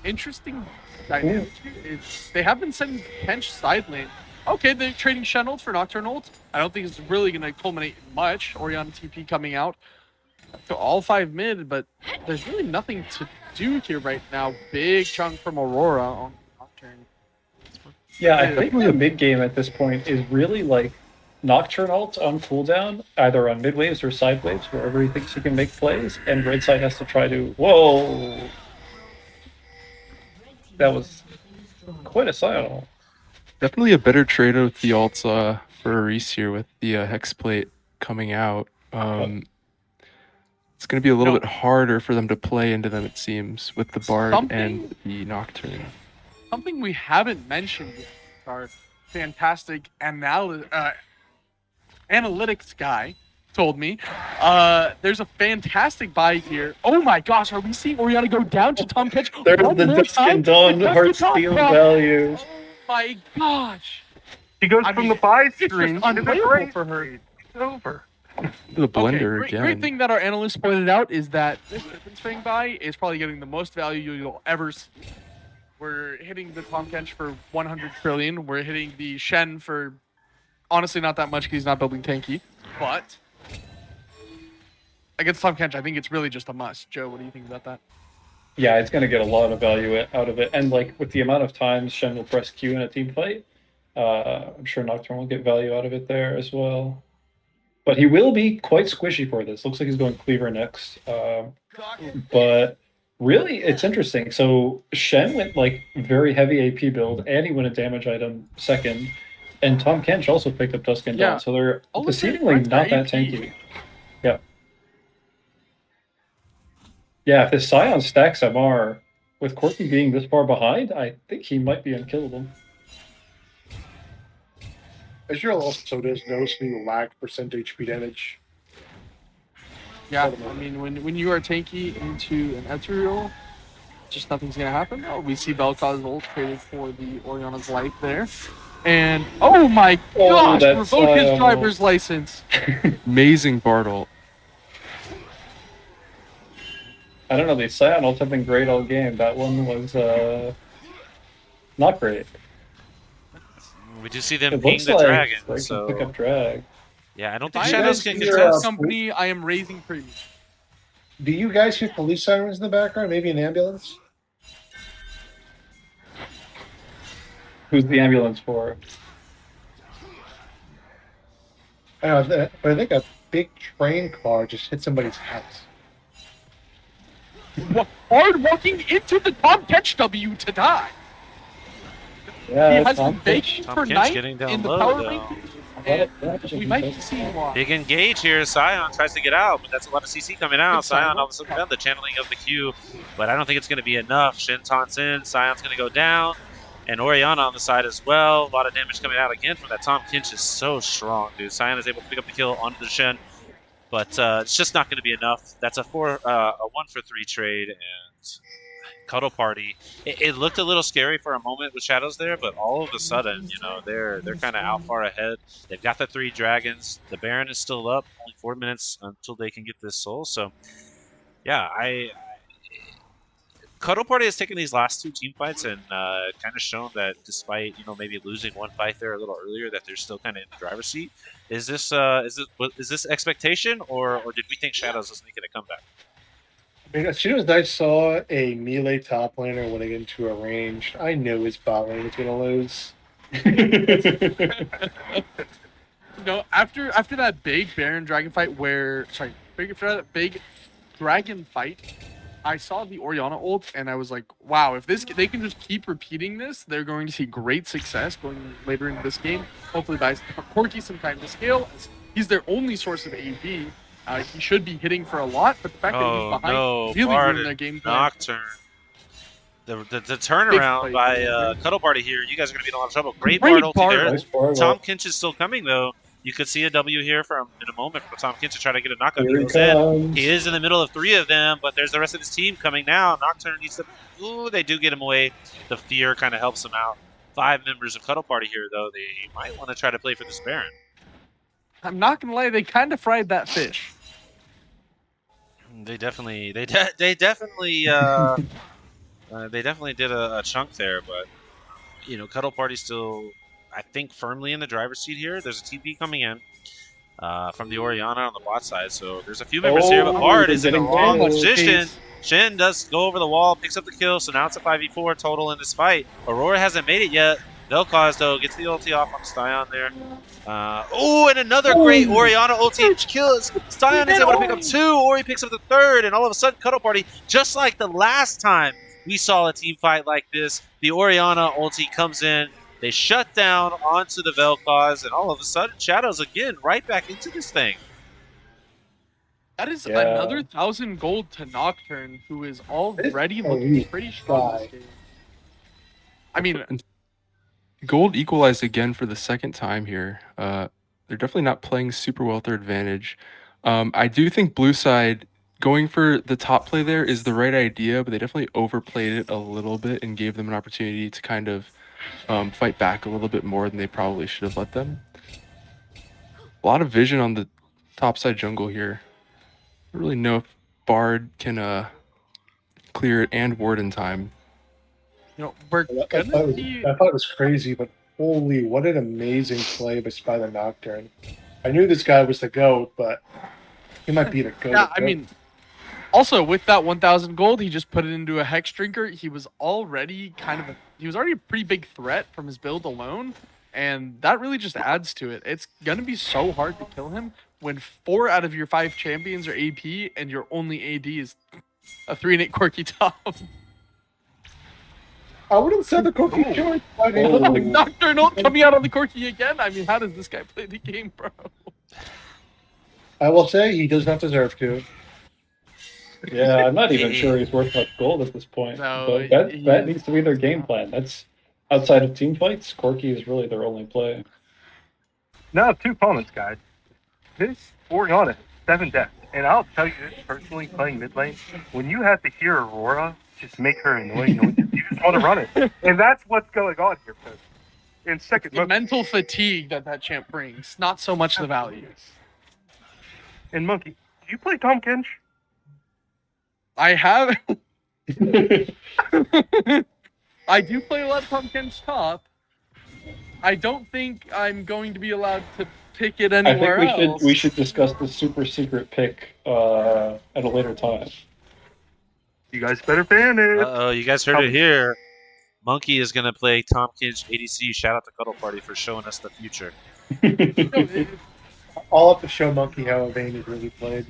Interesting dynamic here is they have been sending Kench side lane. Okay, they're trading Shen ult for Nocturne ult. I don't think it's really going to culminate in much. Oriana TP coming out to all 5 mid, but there's really nothing to do here right now. Big chunk from Aurora on Nocturne. Yeah, I think the mid game at this point is really like Nocturne ult on cooldown, either on mid waves or side waves, wherever he thinks he can make plays, and red side has to try to. Whoa! That was quite a Scion ult. Definitely a better trade with the ults for Reese here with the Hex Plate coming out. It's going to be a little bit harder for them to play into them, it seems, with the Bard and the Nocturne. Something we haven't mentioned yet, our fantastic analytics guy told me. There's a fantastic buy here. Oh my gosh, are we seeing Oriana go down to Tom Ketch? There's one the more Dusk time? and Dawn The Dusk Heart and Dawn Steel prop. value. Oh my gosh. He goes I from mean, the buy it's just screen to the unplayable gray for her. screen. It's over. The blender great, again. great thing that our analyst pointed out is that this difference swing buy is probably getting the most value you'll ever see. We're hitting the Tom Kench for 100 trillion. We're hitting the Shen for honestly not that much because he's not building tanky. But against Tom Kench, I think it's really just a must. Joe, what do you think about that? Yeah, it's going to get a lot of value out of it. And like with the amount of times Shen will press Q in a team fight, I'm sure Nocturne will get value out of it there as well. But he will be quite squishy for this. Looks like he's going Cleaver next. But really, it's interesting. So Shen went like very heavy AP build, and he went a damage item second. And Tom Kench also picked up Dusk and Dawn. Yeah. So they're All of their deceivingly friends are not that AP. tanky. Yeah. Yeah, if this Scion stacks MR, with Corky being this far behind, I think he might be unkillable. Israel also does noticeably lack percent HP damage. Yeah, I mean, when you are tanky into an Ezreal, just nothing's going to happen. Oh, we see Vel'Koz ult traded for the Oriana's life there. And, oh my gosh, that's, revoke his driver's license. Amazing Bartle. I don't know, the Scion ults have been great all game. That one was not great. we do see them It ping looks the like dragon. they So can pick up drag. yeah, I don't If think I Shadows was can in control this contest. company, I am raising premium. Do you guys hear police sirens in the background? Maybe an ambulance? Who's the ambulance for? But I think a big train car just hit somebody's house. Hard walking into the Tom Catch W to die. Yeah, He has Tom been begging Finch. for Tom Kinch night getting down in the low, power though. rankings, and we might be seeing why. Big engage here. Scion tries to get out, but that's a lot of CC coming out. Good Scion Scion. all of a sudden done the channeling of the Q, but I don't think it's going to be enough. Shin taunts in. Scion's going to go down, and Oriana on the side as well. A lot of damage coming out again from that. Tom Kinch is so strong, dude. Scion is able to pick up the kill onto the Shin, but it's just not going to be enough. That's a 1-for-3 trade, and CuddleParty. It looked a little scary for a moment with Shadows there, but all of a sudden, they're kind of out far ahead. They've got the 3 dragons. The Baron is still up. Only 4 minutes until they can get this soul. So, yeah, CuddleParty has taken these last 2 team fights and kind of shown that despite maybe losing one fight there a little earlier, that they're still kind of in the driver's seat. Is this expectation, or did we think Shadows was making a comeback? I mean, as soon as I saw a melee top laner winning into a range, I knew his bot lane was going to lose. After that big Baron Dragon fight after that big Dragon fight, I saw the Oriana ult, and I was like, wow, if they can just keep repeating this, they're going to see great success going later into this game. Hopefully buys Corki some time to scale. He's their only source of AD. He should be hitting for a lot, but the fact that he's behind really ruined their game plan. Nocturne. The turnaround by CuddleParty here. You guys are going to be in a lot of trouble. Great Bard ulti there. Nice Bard. Tom Kinch is still coming, though. You could see a W here in a moment for Tom Kinch to try to get a knockout. Here he comes. He is in the middle of 3 of them, but there's the rest of his team coming now. Nocturne needs to... Ooh, they do get him away. The fear kind of helps him out. 5 members of CuddleParty here, though. They might want to try to play for this Baron. I'm not going to lie, they kind of fried that fish. They definitely did a chunk there, but CuddleParty still, I think, firmly in the driver's seat here. There's a TP coming in from the Oriana on the bot side, so there's a few members here, but Bard is in the wrong position. Shin does go over the wall, picks up the kill, so now it's a 5v4 total in this fight. Aurora hasn't made it yet. Vel'Koz, though, gets the ulti off on Scion there. And another great Oriana ulti kills. Scion is able to pick up 2, Ori picks up the 3rd, and all of a sudden, CuddleParty, just like the last time we saw a team fight like this, the Oriana ulti comes in, they shut down onto the Vel'Koz, and all of a sudden, Shadows again right back into this thing. That is another 1,000 gold to Nocturne, who is already looking pretty strong this game. I mean... Gold equalized again for the second time here. They're definitely not playing super well at their advantage. I do think blue side going for the top play there is the right idea, but they definitely overplayed it a little bit and gave them an opportunity to kind of fight back a little bit more than they probably should have let them. A lot of vision on the top side jungle here. I don't really know if Bard can clear it and ward in time. We're I thought it was crazy, but holy, what an amazing play by the Nocturne. I knew this guy was the GOAT, but he might be the GOAT. Yeah, I mean, also with that 1,000 gold, he just put it into a Hex Drinker. He was already a pretty big threat from his build alone, and that really just adds to it. It's gonna be so hard to kill him when 4 out of your 5 champions are AP and your only AD is a 3-8 Corki top. I wouldn't say the Corki joint. Nocturne coming out on the Corki again. I mean, how does this guy play the game, bro? I will say he does not deserve to. Yeah, I'm not even sure he's worth much gold at this point. No, but that needs to be their game plan. That's outside of team fights. Corki is really their only play. Now 2 comments, guys. This Oriana, 7 deaths. And I'll tell you this personally, playing mid lane, when you have to hear Aurora just make her annoying noises, you just want to run it. And that's what's going on here, folks. And second, the mental fatigue that champ brings, not so much the value. And Monkey, do you play Tom Kench? I have. I do play a lot of Tom Kench top. I don't think I'm going to be allowed to pick it anywhere else. We should discuss the super secret pick at a later time. You guys better ban it. Uh-oh, you guys heard it here. Monkey is going to play Tom Kinch ADC. Shout out to CuddleParty for showing us the future. All up to show Monkey how Vayne is really played.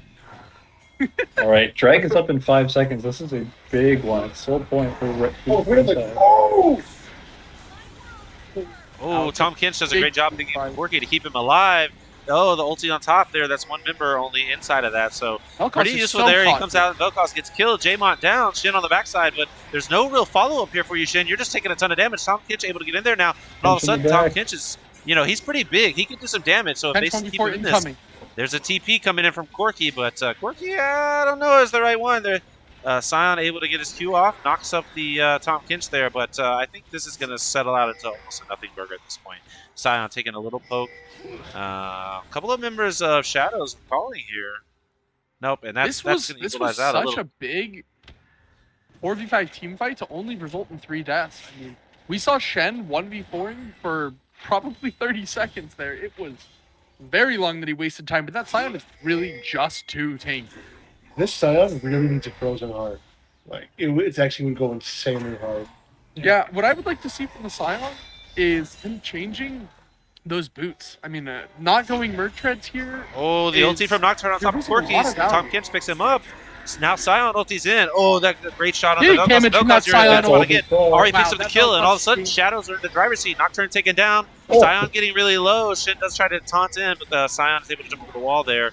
All right, Dragon's up in 5 seconds. This is a big one. It's sole point for Oh, Red really? Side. Oh! Oh, Tom Kinch does a great job thinking Big Corky to keep him alive. Oh, the ulti on top there. That's one member only inside of that. So Vel'Koz pretty is useful so there. He hot. comes out and Vel'Koz gets killed. Jaymont down. Shin on the backside, but there's no real follow-up here for you, Shin. You're just taking a ton of damage. Tom Kinch able to get in there now. And all of a sudden, Tom Kinch is, he's pretty big. He can do some damage. So if they keep him in this, there's a TP coming in from Corky, but Corky, I don't know, is the right one. There, Sion able to get his Q off, knocks up the Tom Kinch there, but I think this is going to settle out into almost a nothing burger at this point. Sion taking a little poke. A couple of members of Shadows calling here. Nope, and that's going to equalize out a little. Such a big 4v5 team fight to only result in 3 deaths. I mean, we saw Shen 1v4ing for probably 30 seconds there. It was very long that he wasted time, but that Sion is really just too tanky. This Sion really needs a frozen heart. Like it's actually going to go insanely hard. Yeah, what I would like to see from the Sion is him changing those boots. I mean, not going merc treads here. Oh, the ulti from Nocturne on top of Corky. Tom Kinch picks him up. Now Sion ulti's in. Oh, that great shot on the Vel'Koz. Vel'Koz again. Already picks up the kill, and all of a sudden, Shadows are in the driver's seat. Nocturne taken down. Sion getting really low. Shin does try to taunt in, but Sion is able to jump over the wall there.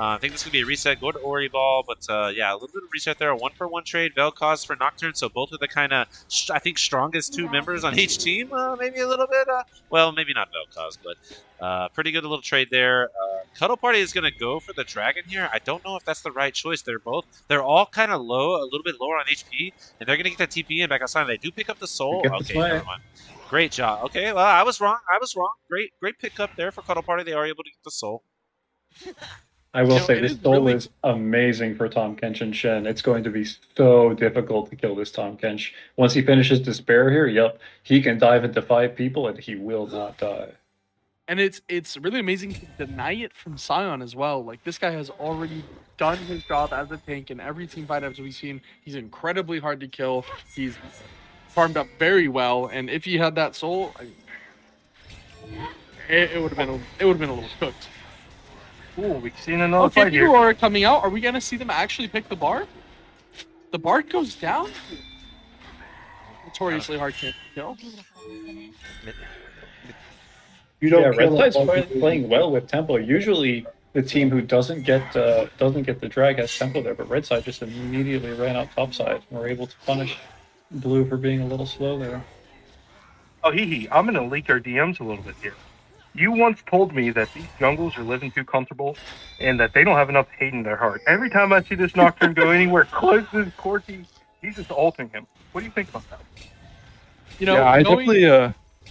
I think this could be a reset. Go to Ori Ball, but yeah, a little bit of reset there. A 1-for-1 trade. Vel'Koz for Nocturne, so both of the kind of, I think, strongest 2 members on each team. Maybe a little bit, well, maybe not Vel'Koz, but pretty good little trade there. CuddleParty is going to go for the Dragon here. I don't know if that's the right choice. They're all kind of low, a little bit lower on HP, and they're going to get that TP in back outside. They do pick up the soul. Okay, never mind. Great job. Okay, well, I was wrong. Great pick up there for CuddleParty. They are able to get the soul. I will say this soul is amazing for Tom Kinch and Shen. It's going to be so difficult to kill this Tom Kinch. Once he finishes Despair here, yep, he can dive into 5 people and he will not die. And it's really amazing to deny it from Sion as well. Like, this guy has already done his job as a tank in every team fight as we've seen. He's incredibly hard to kill. He's farmed up very well, and if he had that soul, it would have been a little cooked. Ooh, we've seen another fight here. People are coming out. Are we going to see them actually pick the Bard? The Bard goes down? Notoriously hard to kill. Red Side's playing well with tempo. Usually the team who doesn't get the drag has tempo there, but Red Side just immediately ran out top side and were able to punish Blue for being a little slow there. Oh, I'm going to leak our DMs a little bit here. You once told me that these jungles are living too comfortable and that they don't have enough hate in their heart. Every time I see this Nocturne go anywhere close to this Corky, he's just altering him. What do you think about that?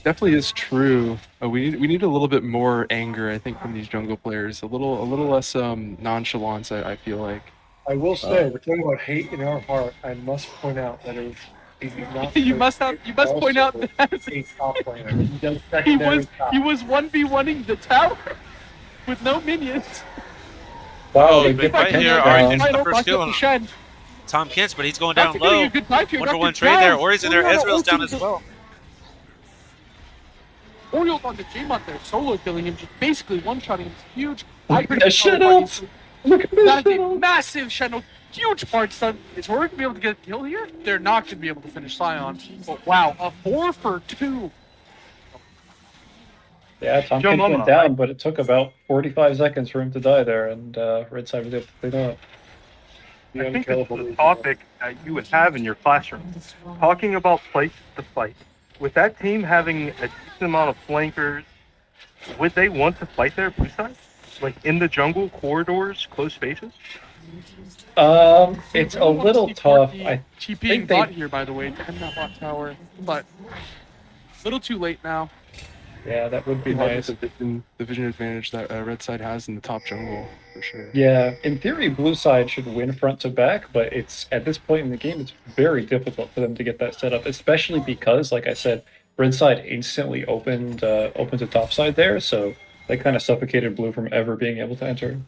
Definitely is true. We need a little bit more anger, I think, from these jungle players. A little less nonchalance. I feel like. I will say, we're talking about hate in our heart. I must point out that it was. You must point out that a top player. he was 1v1ing the tower with no minions. Wow, big fight here. Ori gets the first kill on Tom Kinch, but he's going down low. 1-for-1 trade there. Ori's in there. Ezreal's down as well. Oriole's on the Jaymont there, solo killing him, just basically one-shotting him. It's huge. Look at that shit. That's a massive Shadow. Huge part stun. Is Ori going to be able to get a kill here? They're not going to be able to finish Sion. But wow, a 4-for-2. Yeah, Tom Kinch went down, but it took about 45 seconds for him to die there, and Red Side was able to clean up. I think this is a topic that you would have in your classroom. Talking about place to fight. With that team having a decent amount of flankers, would they want to fight their blue side? Like in the jungle corridors, close spaces? It's a little tough. I TPing bot here, by the way, defend that bot tower, but a little too late now. Yeah, that would be nice. The vision advantage that Red Side has in the top jungle, for sure. Yeah, in theory, Blue Side should win front to back, but it's at this point in the game, it's very difficult for them to get that set up, especially because, like I said, Red Side instantly opened to top side there, so they kind of suffocated Blue from ever being able to enter.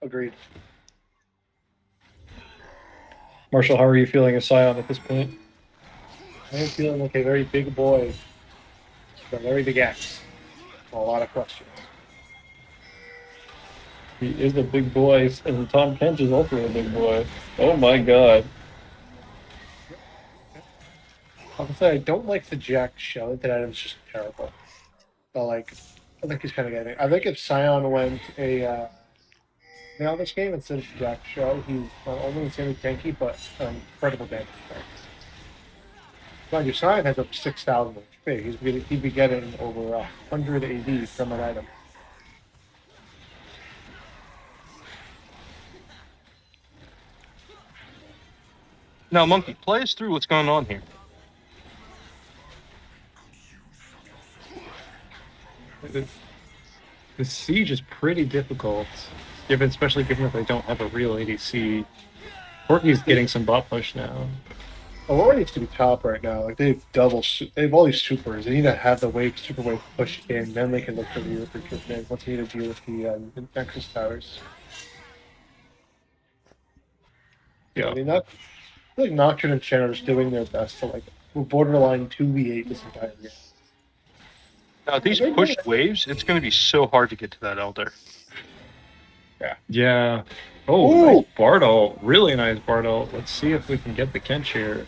Agreed. Marshall, how are you feeling as Scion at this point? I am feeling like a very big boy, with a very big axe. A lot of questions. He is a big boy, and Tom Kench is also a big boy. Oh my god. I'll say I don't like the Jack show. That item's just terrible. But like, I think he's kind of getting. I think if Scion went a now this game instead of Jack show, he's not only insanely tanky but incredible damage. Mind you, Scion has up 6,000 HP. He'd be getting over 100 AD from an item. Now, Monkey, play us through what's going on here. The siege is pretty difficult, especially given that they don't have a real ADC. Porky's getting some bot push now. Aurora needs to be top right now. Like they have all these supers. They need to have the super wave push in. Then they can look for the recruitment once they need to deal with the Nexus towers. Yeah. I mean, I feel like Nocturne and Shen are just doing their best to like borderline 2v8 this entire game. Now, these pushed waves, it's going to be so hard to get to that Elder. Yeah. Oh, nice Bartle. Really nice Bartle. Let's see if we can get the Kench here.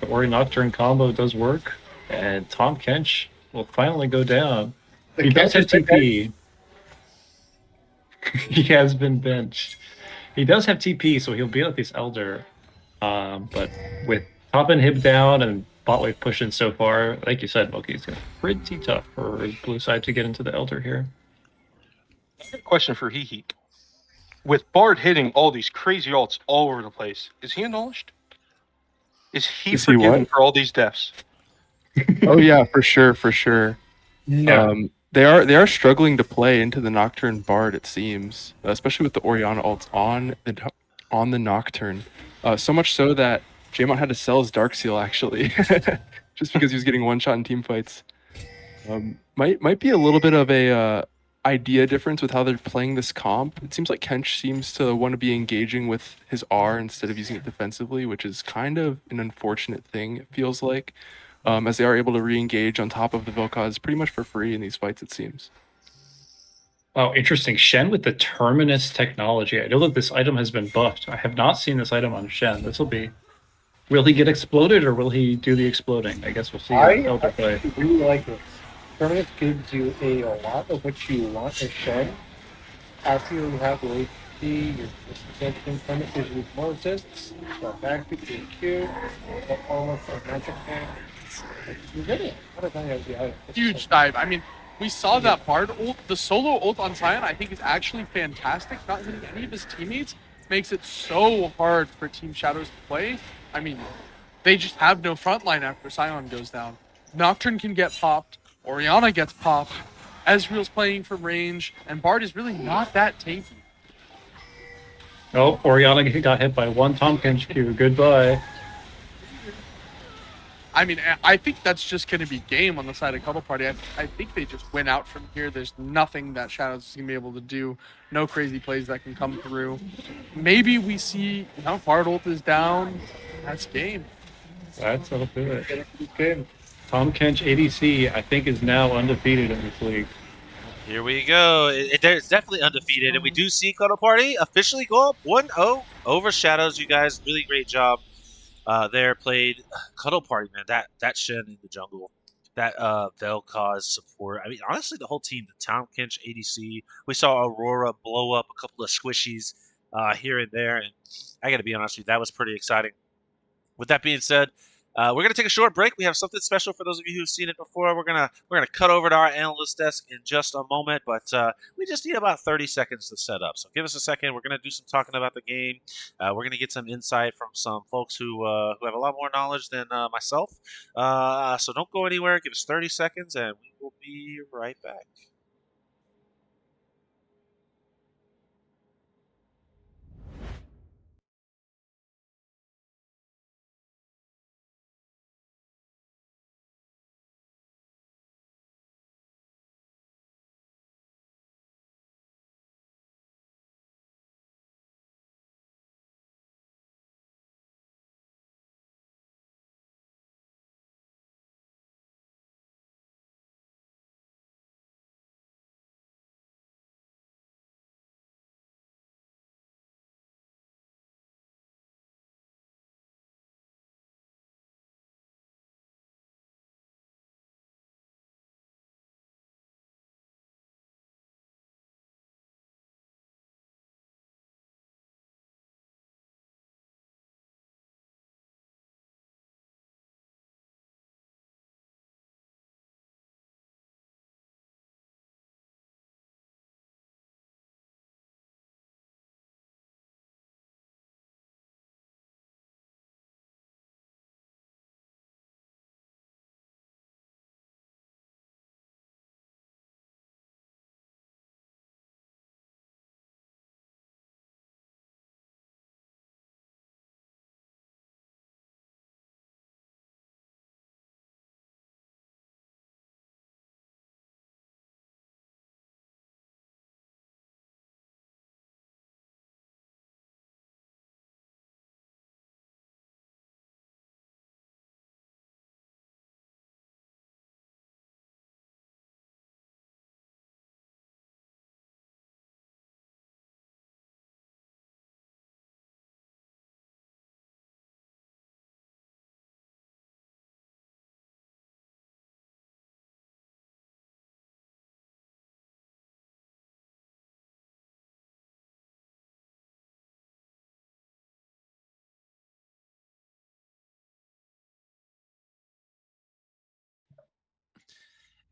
The Ori Nocturne combo does work, and Tom Kench will finally go down. He does have TP. He has been benched. He does have TP, so he'll be like this Elder. But with top inhib down and bot wave pushing so far, like you said, Moki, it's pretty tough for blue side to get into the Elder here. I got a question for Heat. With Bard hitting all these crazy ults all over the place, is he acknowledged? Is he forgiven for all these deaths? Oh yeah, for sure. No. They are struggling to play into the Nocturne Bard, it seems, especially with the Orianna ults on the Nocturne. So much so that Jaemont had to sell his Dark Seal actually, just because he was getting one shot in team fights. Might be a little bit of a idea difference with how they're playing this comp. It seems like Kench seems to want to be engaging with his R instead of using it defensively, which is kind of an unfortunate thing, it feels like, as they are able to re-engage on top of the Vel'Koz pretty much for free in these fights, it seems. Wow, interesting. Shen with the Terminus technology. I know that this item has been buffed. I have not seen this item on Shen. This will be... Will he get exploded, or will he do the exploding? I guess we'll see. I really like it. Terminus gives you a lot of what you want as Shen. After you have latency, your resistance Terminus gives you more resists, so back to Q, almost a magic tank. You're getting it. What a idea. Huge dive. I mean, we saw that Bard ult. The solo ult on Scion, I think, is actually fantastic. Not hitting any of his teammates makes it so hard for Team Shadows to play. I mean, they just have no frontline after Scion goes down. Nocturne can get popped. Orianna gets popped. Ezreal's playing from range. And Bard is really not that tanky. Oh, Orianna got hit by one Tom Kench Q. Goodbye. I mean, I think that's just going to be game on the side of CuddleParty. I think they just win out from here. There's nothing that Shadows is going to be able to do. No crazy plays that can come through. Maybe we see, Bard ult is down. That's game. That'll do it. Tom Kench ADC, I think, is now undefeated in this league. Here we go. It's definitely undefeated, and we do see CuddleParty officially go up 1-0 over Shadows. You guys, really great job there. Played CuddleParty, man. That Shen in the jungle, that Vel'Koz support. I mean, honestly, the whole team, the Tom Kench ADC. We saw Aurora blow up a couple of squishies here and there, and I got to be honest with you, that was pretty exciting. With that being said, we're gonna take a short break. We have something special for those of you who've seen it before. We're gonna cut over to our analyst desk in just a moment, but we just need about 30 seconds to set up. So give us a second. We're gonna do some talking about the game. We're gonna get some insight from some folks who have a lot more knowledge than myself. So don't go anywhere. Give us 30 seconds, and we will be right back.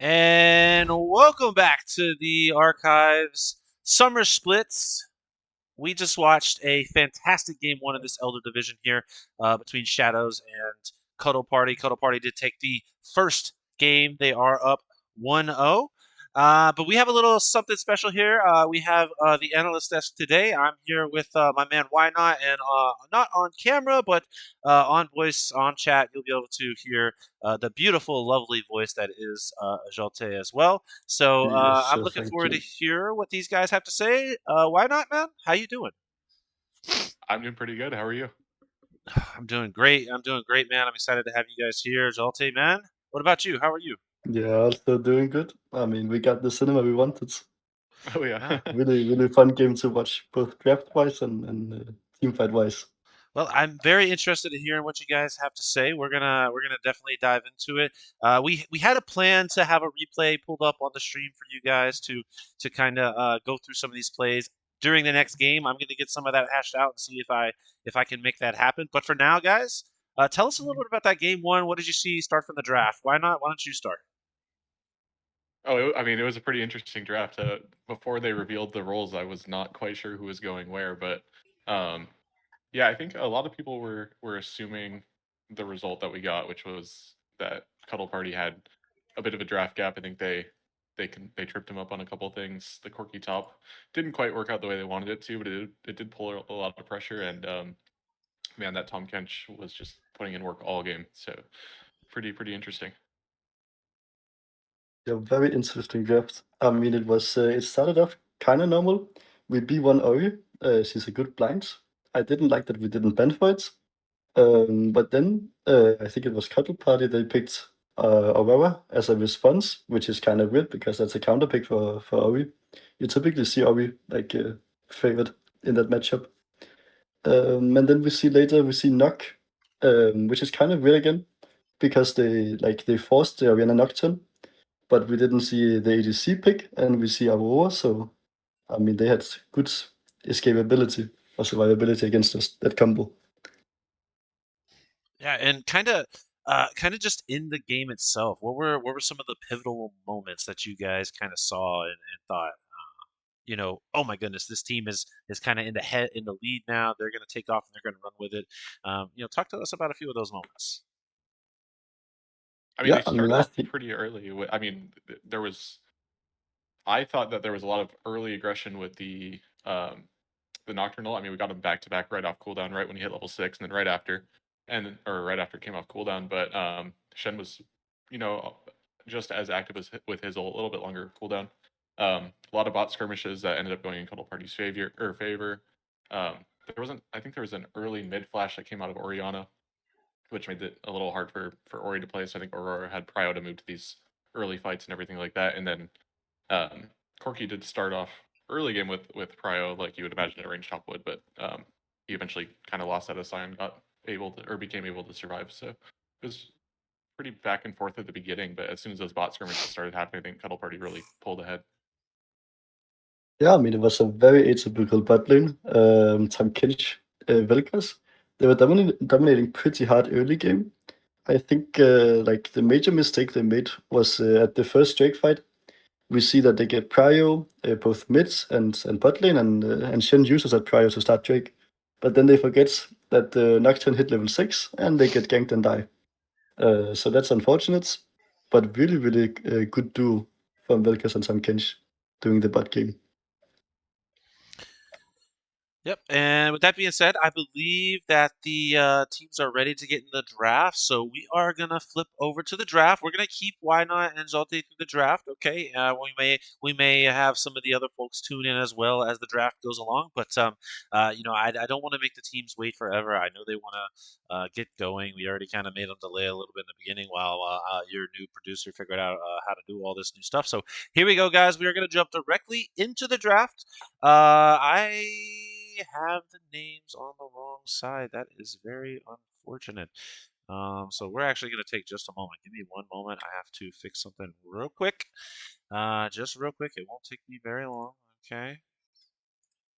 And welcome back to the archives. Summer splits. We just watched a fantastic game one of this Elder Division here between Shadows and Cuddle Party. Cuddle Party did take the first game. They are up 1-0. But we have a little something special here. We have the analyst desk today. I'm here with my man Why Not, and not on camera, but on voice, on chat. You'll be able to hear the beautiful, lovely voice that is Jolte as well. So Yes, I'm sir, looking thank forward to you. hear what these guys have to say. Why Not, man? How you doing? I'm doing pretty good. How are you? I'm doing great. I'm doing great, man. I'm excited to have you guys here. Jolte, man. What about you? How are you? Yeah, also doing good. I mean, we got the cinema we wanted. Oh yeah. Really fun game to watch, both draft-wise and team fight-wise. Well, I'm very interested in hearing what you guys have to say. We're gonna definitely dive into it. We had a plan to have a replay pulled up on the stream for you guys to kind of go through some of these plays during the next game. I'm gonna get some of that hashed out and see if I can make that happen. But for now, guys, tell us a little bit about that game one. What did you see start from the draft? Why not? Why don't you start? I mean, it was a pretty interesting draft. Before they revealed the roles, I was not quite sure who was going where, but um, yeah, I think a lot of people were assuming the result that we got, which was that Cuddle Party had a bit of a draft gap. I think they tripped him up on a couple of things. The Corky Top didn't quite work out the way they wanted it to, but it did pull a lot of pressure. And man, that Tom Kench was just putting in work all game. So pretty interesting. Yeah, very interesting draft. I mean, it started off kind of normal. We B1 Ori. She's a good blind. I didn't like that we didn't ban for it. But then I think it was Cuddle Party. They picked Aurora as a response, which is kind of weird because that's a counter pick for Ori. You typically see Ori like favored in that matchup. And then we see Nock, which is kind of weird again because they forced the Arena Nocturne, but we didn't see the ADC pick, and we see Aurora. So I mean, they had good escapability or survivability against that combo. Yeah, and kind of just in the game itself, what were some of the pivotal moments that you guys kind of saw and thought, oh my goodness, this team is kind of in the lead now. They're going to take off and they're going to run with it. Talk to us about a few of those moments. I mean, Yeah, they I mean, started I off think pretty early. I mean, there was. I thought that there was a lot of early aggression with the Nocturnal. I mean, we got him back to back right off cooldown, right when he hit level 6, and then right after it came off cooldown. But Shen was, you know, just as active as with his ult, a little bit longer cooldown. A lot of bot skirmishes that ended up going in Cuddle Party's favor. Um, there wasn't. I think there was an early mid flash that came out of Oriana, which made it a little hard for Ori to play. So I think Aurora had prio to move to these early fights and everything like that. And then um, Corky did start off early game with prio, like you would imagine a range top would, but he eventually kind of lost that aside and became able to survive. So it was pretty back and forth at the beginning, but as soon as those bot skirmishes started happening, I think Cuddle Party really pulled ahead. Yeah, I mean, it was a very atypical bot lane. Tam Kench, Velkas, they were dominating pretty hard early game. I think like the major mistake they made was at the first Drake fight. We see that they get prio both mids and bot lane, and Shen uses that prio to start Drake. But then they forget that the Nocturne hit level 6 and they get ganked and die. So that's unfortunate, but really good duo from Velkas and Tam Kench doing the bot game. Yep. And with that being said, I believe that the teams are ready to get in the draft. So we are gonna flip over to the draft. We're gonna keep Why Not and Zolte through the draft. Okay. We may have some of the other folks tune in as well as the draft goes along. But I don't want to make the teams wait forever. I know they want to get going. We already kind of made them delay a little bit in the beginning while your new producer figured out how to do all this new stuff. So here we go, guys. We are gonna jump directly into the draft. I have the names on the wrong side. That is very unfortunate. So we're actually going to take just a moment. Give me one moment. I have to fix something real quick. Just real quick. It won't take me very long. Okay.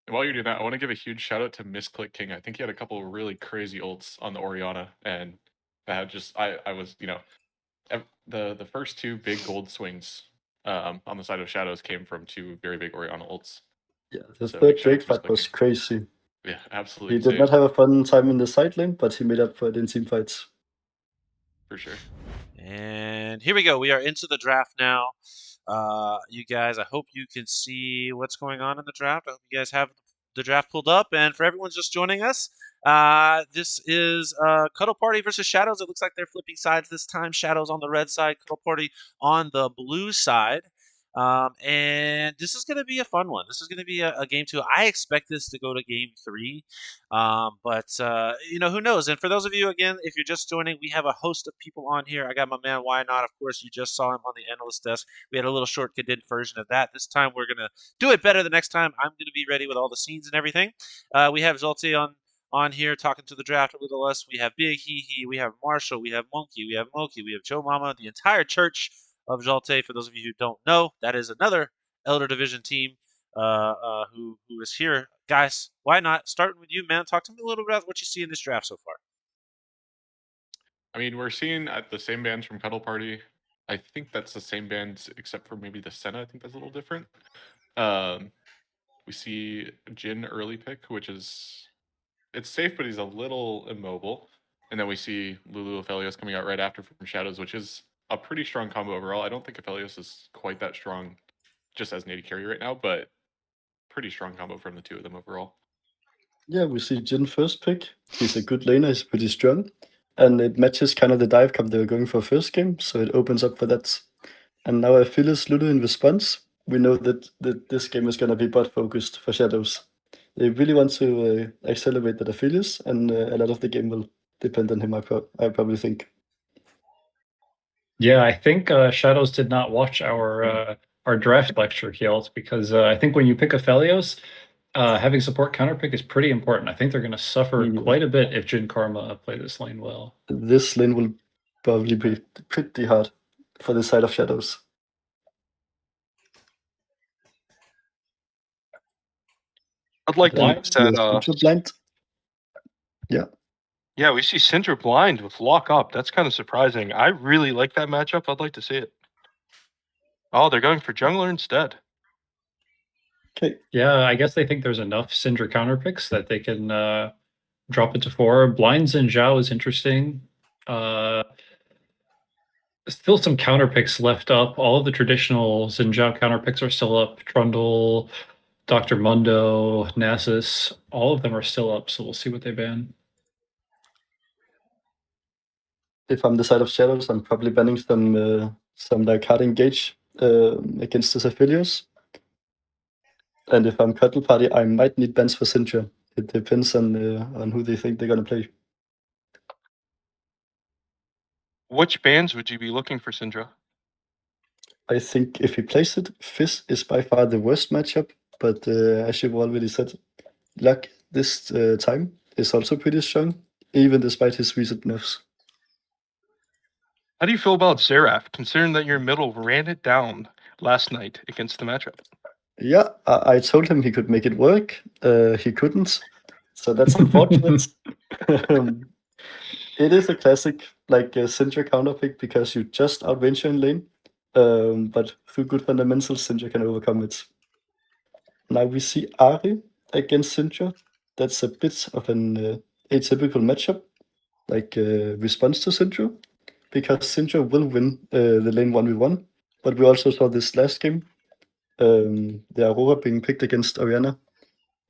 And while you're doing that, I want to give a huge shout out to Misclick King. I think he had a couple of really crazy ults on the Oriana, and that just I was the first two big gold swings on the side of Shadows came from two very big Oriana ults. Yeah, the So third Shadows Drake was fight was clicking. crazy. Yeah, He absolutely did not insane, have a fun time in the side lane, but he made up for it in team fights. for sure. And here we go. We are into the draft now. You guys, I hope you can see what's going on in the draft. I hope you guys have the draft pulled up. And for everyone just joining us, this is Cuddle Party versus Shadows. It looks like they're flipping sides this time. Shadows on the red side, Cuddle Party on the blue side. And this is going to be a fun one. This is going to be a game 2. I expect this to go to game 3. But who knows? And for those of you, again, if you're just joining, we have a host of people on here. I got my man Why Not. Of course, you just saw him on the analyst desk. We had a little short condensed version of that. This time, we're gonna do it better the next time. I'm gonna be ready with all the scenes and everything. We have Zolte on here talking to the draft a little less. We have Big Hee, we have Marshall, we have Monkey, we have Moki, we have Joe Mama, the entire church of Zolte. For those of you who don't know, that is another Elder Division team who is here. Guys, Why Not? Starting with you, man. Talk to me a little bit about what you see in this draft so far. I mean, we're seeing the same bands from Cuddle Party. I think that's the same bands except for maybe the Senna. I think that's a little different. We see Jin early pick, which is it's safe, but he's a little immobile. And then we see Lulu Aphelios coming out right after from Shadows, which is a pretty strong combo overall. I don't think Aphelios is quite that strong just as an AD carry right now, but pretty strong combo from the two of them overall. Yeah, we see Jin first pick. He's a good laner, he's pretty strong. And it matches kind of the dive comp they were going for first game, so it opens up for that. And now Aphelios Lulu in response. We know that this game is going to be bot focused for Shadows. They really want to accelerate that Aphelios, and a lot of the game will depend on him, I probably think. Yeah, I think Shadows did not watch our draft lecture, Kjeld, because I think when you pick Aphelios, having support counterpick is pretty important. I think they're going to suffer quite a bit if Jin Karma play this lane well. This lane will probably be pretty hard for the side of Shadows. I'd like to Then note that Syndra blind. yeah, we see Syndra blind with lock up. That's kind of surprising. I really like that matchup. I'd like to see it. Oh, they're going for jungler instead. Okay. Yeah, I guess they think there's enough Syndra counterpicks that they can drop it to 4. Blinds and Zhao is interesting. Still some counterpicks left up. All of the traditional Xin Zhao counterpicks are still up. Trundle, Dr. Mundo, Nasus, all of them are still up, so we'll see what they ban. If I'm the side of Shadows, I'm probably banning some like hard engage against this Aphelios. And if I'm CuddleParty, I might need bans for Syndra. It depends on who they think they're gonna play. Which bans would you be looking for, Syndra? I think if he plays it, Fizz is by far the worst matchup. But as you've already said, Luck this time is also pretty strong, even despite his recent nerfs. How do you feel about Seraph, considering that your middle ran it down last night against the matchup? Yeah, I told him he could make it work. He couldn't, so that's unfortunate. It is a classic like Syndra counterpick because you just outrange your in lane, but through good fundamentals, Syndra can overcome it. Now we see Ari against Syndra. That's a bit of an atypical matchup, like response to Syndra, because Syndra will win the lane 1v1. But we also saw this last game, the Aurora being picked against Oriana.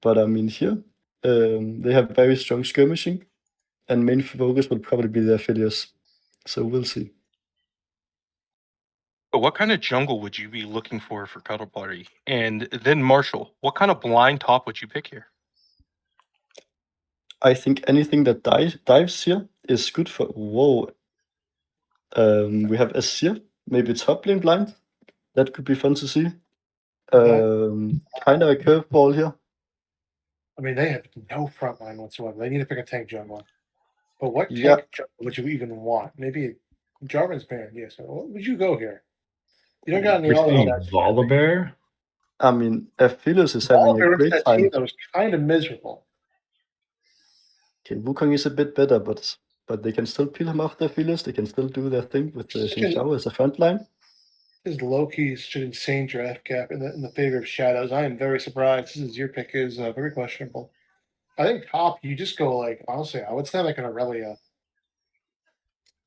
But I mean here, they have very strong skirmishing, and main focus will probably be the Aphelios. So we'll see. But what kind of jungle would you be looking for CuddleParty? And then Marshall, what kind of blind top would you pick here? I think anything that dives here is good for. Whoa. We have Asir, maybe top lane blind. That could be fun to see. Kind of a curveball here. I mean, they have no front line whatsoever. They need to pick a tank jungler. But what tank jungler would you even want? Maybe Jarvan's ban, yes. What would you go here? You don't got any We're seeing other Volibear. I mean, Aphelios is having a great time. That was kind of miserable. Okay, Wukong is a bit better, but but they can still peel him off their feelers. They can still do their thing with the Xingqiao as a front line. This is low-key such an insane draft cap in the favor of Shadows. I am very surprised. This is your pick is very questionable. I think top, you just go like, honestly, I would say like an Aurelia.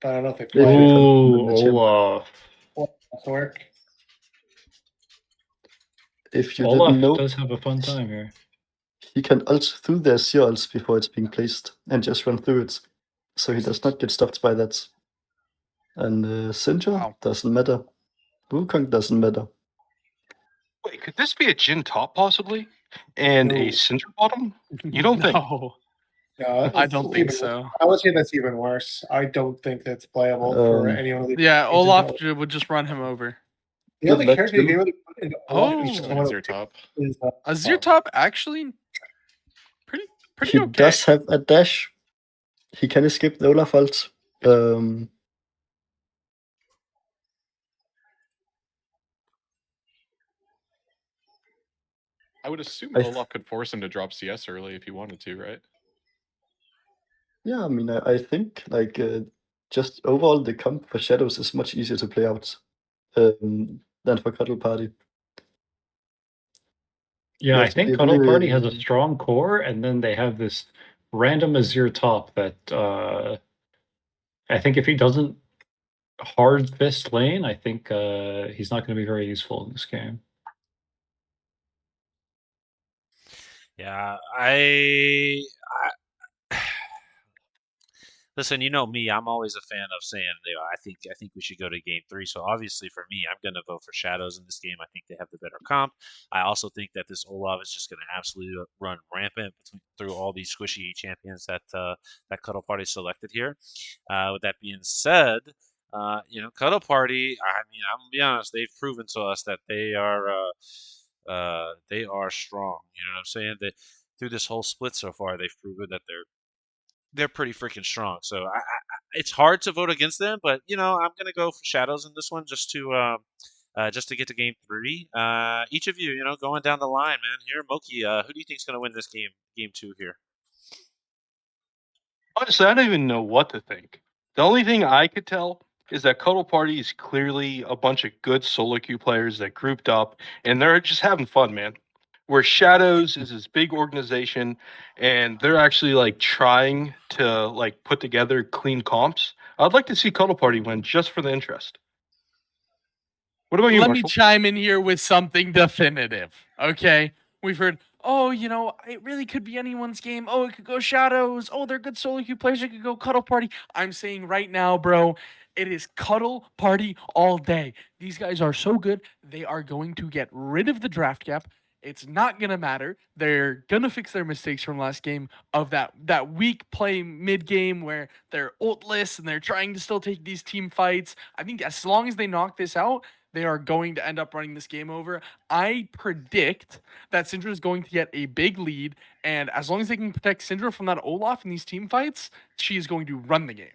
But I don't know if they If play you it. can Ooh, manage him. Olaf. That's work. If you Olaf didn't know, does have a fun time here. he can ult through their seals before it's being placed and just run through it. So he does not get stopped by that. And Syndra Wow. doesn't matter. Wukong doesn't matter. Wait, could this be a Jin top possibly? And No. a Syndra bottom? You don't think? No, No, I don't think even- so. I would say that's even worse. I don't think that's playable for anyone. Who Yeah, leaves Olaf into- would just run him over. The only Good luck, character you Jim. can really put into Olaf Oh. is An someone Azir top. is Azir top actually pretty He okay. does have a dash. He can escape the Olaf ult. I would assume I- Olaf could force him to drop CS early if he wanted to, right? Yeah, I mean, I think like just overall the comp for Shadows is much easier to play out than for CuddleParty. Yeah, You I have to think be CuddleParty has a really- strong core, and then they have this random Azir top that I think if he doesn't hard fist lane, I think he's not going to be very useful in this game. Yeah, listen, you know me, I'm always a fan of saying, I think we should go to game 3. So obviously for me, I'm gonna vote for Shadows in this game. I think they have the better comp. I also think that this Olaf is just gonna absolutely run rampant through all these squishy champions that that CuddleParty selected here. With that being said, CuddleParty, I mean, I'm gonna be honest, they've proven to us that they are strong. You know what I'm saying? That through this whole split so far, they've proven that they're pretty freaking strong. So it's hard to vote against them, but I'm gonna go for Shadows in this one just to get to game 3. Each of you, going down the line, man. Here, Moki, who do you think's gonna win this game 2 here? Honestly, I don't even know what to think. The only thing I could tell is that CuddleParty is clearly a bunch of good solo queue players that grouped up and they're just having fun, man. Where Shadows is this big organization and they're actually like trying to like put together clean comps. I'd like to see CuddleParty win just for the interest. What about you, Let me Marshall? chime in here with something definitive. Okay, we've heard. Oh, it really could be anyone's game. Oh, it could go Shadows. Oh, they're good solo queue players. It could go CuddleParty. I'm saying right now, bro, it is CuddleParty all day. These guys are so good. They are going to get rid of the draft gap. It's not gonna matter. They're gonna fix their mistakes from last game of that weak play mid game where they're ultless and they're trying to still take these team fights. I think as long as they knock this out, they are going to end up running this game over. I predict that Syndra is going to get a big lead, and as long as they can protect Syndra from that Olaf in these team fights, she is going to run the game.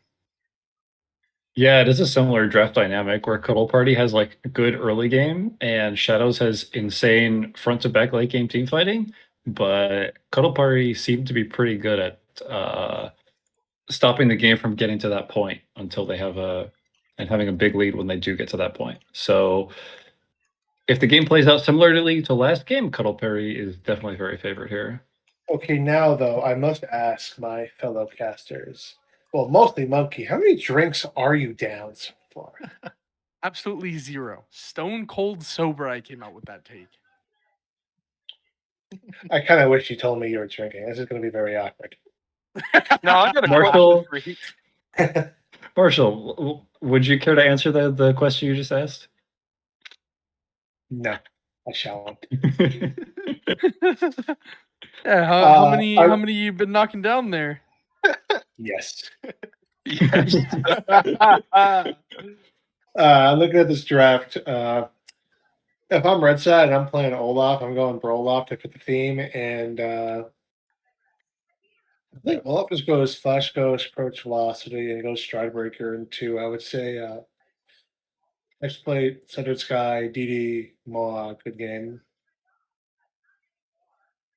Yeah, it is a similar draft dynamic where CuddleParty has like a good early game and Shadows has insane front to back late game team fighting, but CuddleParty seem to be pretty good at stopping the game from getting to that point until they have and having a big lead when they do get to that point. So if the game plays out similarly to last game, CuddleParty is definitely very favored here. Okay, now though, I must ask my fellow casters. Well, mostly Monkey. How many drinks are you down so far? Absolutely 0. Stone cold sober. I came out with that take. I kind of wish you told me you were drinking. This is going to be very awkward. No, I got a Marshall, question for you. Marshall, would you care to answer the question you just asked? No, I shan't. Yeah, how many I- how many you been knocking down there? Yes. Yes. Looking at this draft, if I'm red side and I'm playing Olaf, I'm going for Olaf to fit the theme, and I think Olaf just goes Flash Ghost, Approach Velocity, and goes Stridebreaker into, I would say, next play, Centered Sky, DD, Moa, good game.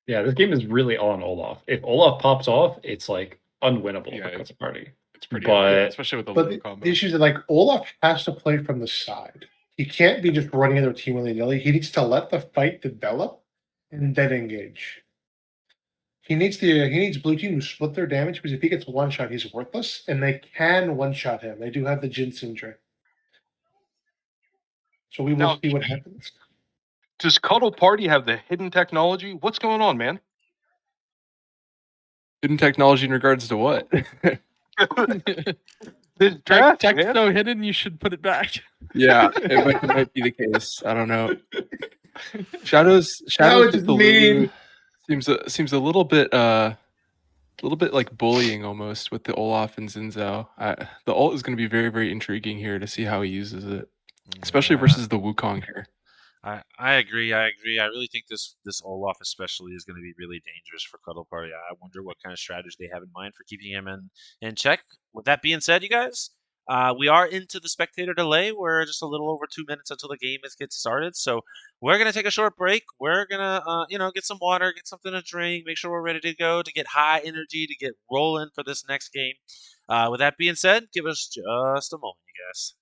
Yeah, this game is really on Olaf. If Olaf pops off, it's like unwinnable Yeah, for it's- CuddleParty. It's pretty But- early, especially with the But Lulu the combo. issue is that like Olaf has to play from the side. He can't be just running into a team willy-nilly. He needs to let the fight develop and then engage. He needs blue team to split their damage, because if he gets one shot, he's worthless, and they can one shot him. They do have the Jinsun trick. So we will Now- see what happens. Does CuddleParty have the hidden technology? What's going on, man? Hidden technology in regards to what? This Tech, draft, man. so hidden, you should put it back. Yeah, it might be the case. I don't know. Shadows That was with just the Lulu mean. seems a little bit like bullying almost with the Olaf and Zinzao. The ult is going to be very, very intriguing here to see how he uses it, especially Yeah. versus the Wukong here. I agree. I really think this Olaf especially is going to be really dangerous for CuddleParty. I wonder what kind of strategy they have in mind for keeping him in check. With that being said, you guys, we are into the spectator delay. We're just a little over 2 minutes until the game gets started. So we're going to take a short break. We're going to, get some water, get something to drink, make sure we're ready to go, to get high energy, to get rolling for this next game. With that being said, give us just a moment, you guys.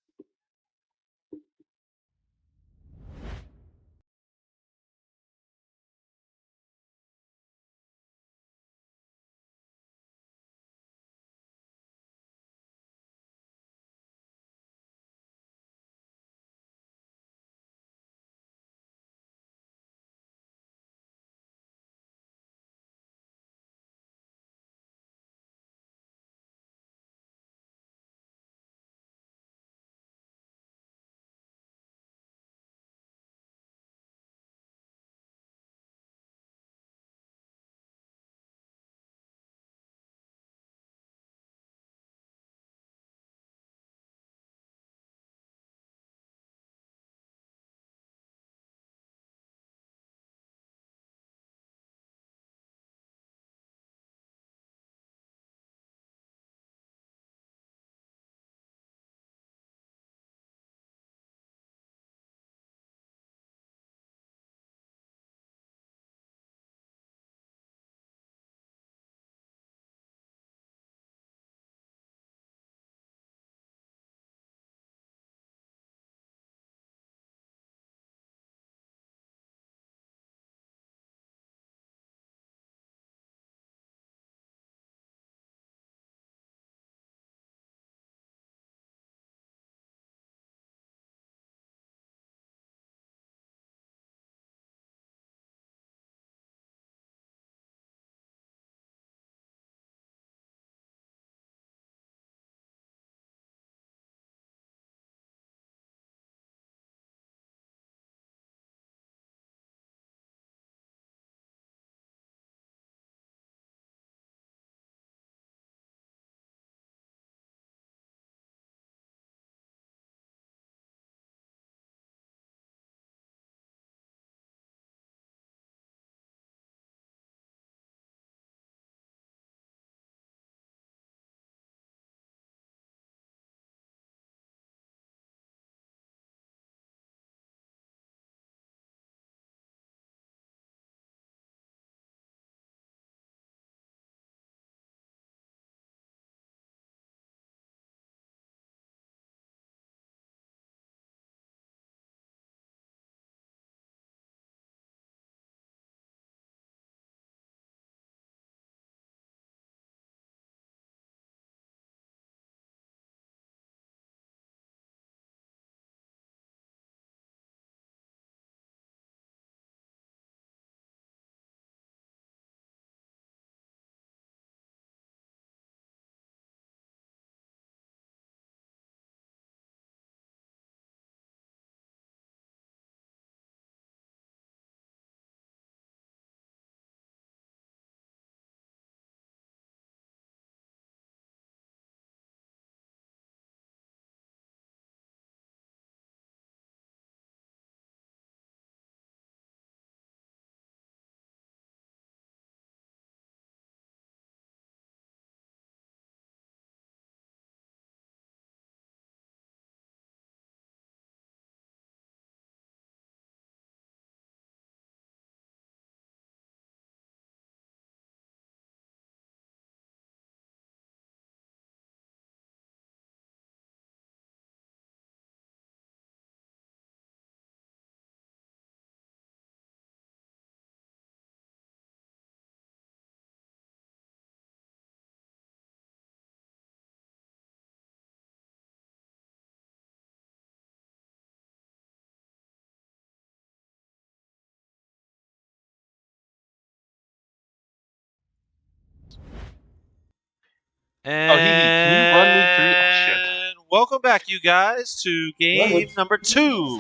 And can you run me through? Oh shit! welcome back, you guys, to game Language. number 2.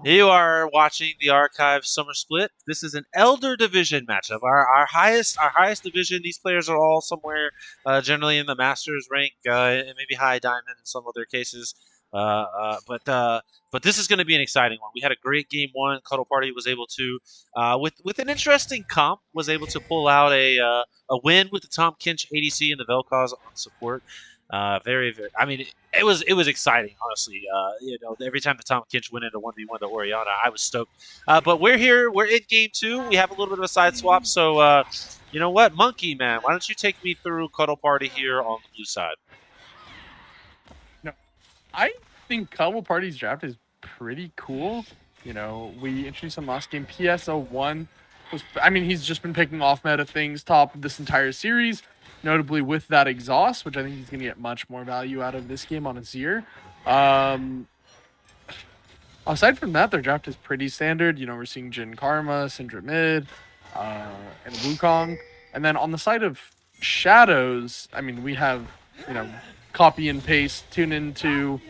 You are watching the Archive Summer Split. This is an Elder Division matchup. Our highest division. These players are all somewhere generally in the Masters rank, and maybe High Diamond in some other cases. But this is going to be an exciting one. We had a great game 1. CuddleParty was able to, with an interesting comp, was able to pull out a win with the Tom Kinch ADC and the Vel'Koz on support. Very, very. I mean, it was exciting, honestly. Every time the Tom Kinch went into 1v1 to Oriana, I was stoked. But we're here. We're in game 2. We have a little bit of a side swap. So, you know what, Monkey Man, why don't you take me through CuddleParty here on the blue side? No, I think CuddleParty's draft is pretty cool. You know, we introduced him last game. PSO1 he's just been picking off meta things top of this entire series, notably with that exhaust, which I think he's going to get much more value out of this game on Azir. Aside from that, their draft is pretty standard. You know, we're seeing Jin Karma, Syndra mid, and Wukong. And then on the side of Shadows, I mean, we have, copy and paste, tune into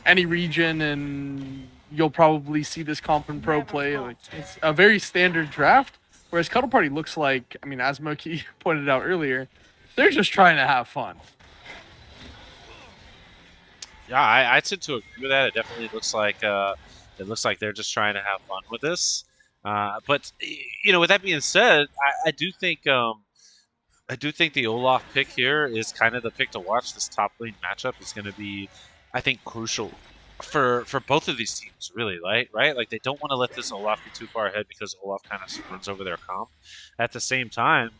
any region, and you'll probably see this comp and pro play. Like, it's a very standard draft. Whereas CuddleParty looks like, I mean, as Moki pointed out earlier, they're just trying to have fun. Yeah, I tend to agree with that. It definitely looks like they're just trying to have fun with this. But with that being said, I do think the Olaf pick here is kind of the pick to watch. This top lane matchup is going to be, I think, crucial for both of these teams, really, right? Like, they don't want to let this Olaf get too far ahead because Olaf kind of runs over their comp. At the same time,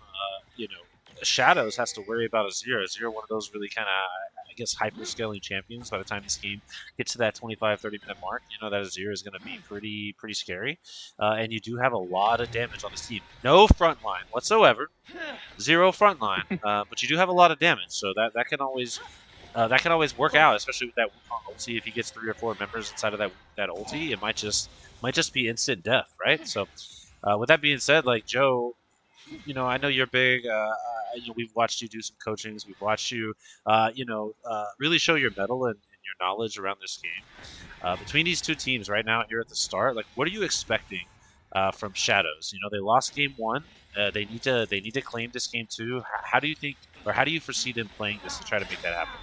Shadows has to worry about Azir. Azir, one of those really kind of, I guess, hyper-scaling champions. By the time this game gets to that 25-30 minute mark, that Azir is going to be pretty scary. And you do have a lot of damage on this team. No front line whatsoever. 0 front line. But you do have a lot of damage, so that can always work out, especially with that Wukong ulti. If he gets 3 or 4 members inside of that ulti, it might just be instant death, right? So, with that being said, like, Joe, I know you're big. We've watched you do some coachings. We've watched you, really show your mettle and your knowledge around this game. Between these two teams right now here at the start, like, what are you expecting from Shadows? They lost game 1. They need to claim this game 2. How do you think, or how do you foresee them playing this to try to make that happen?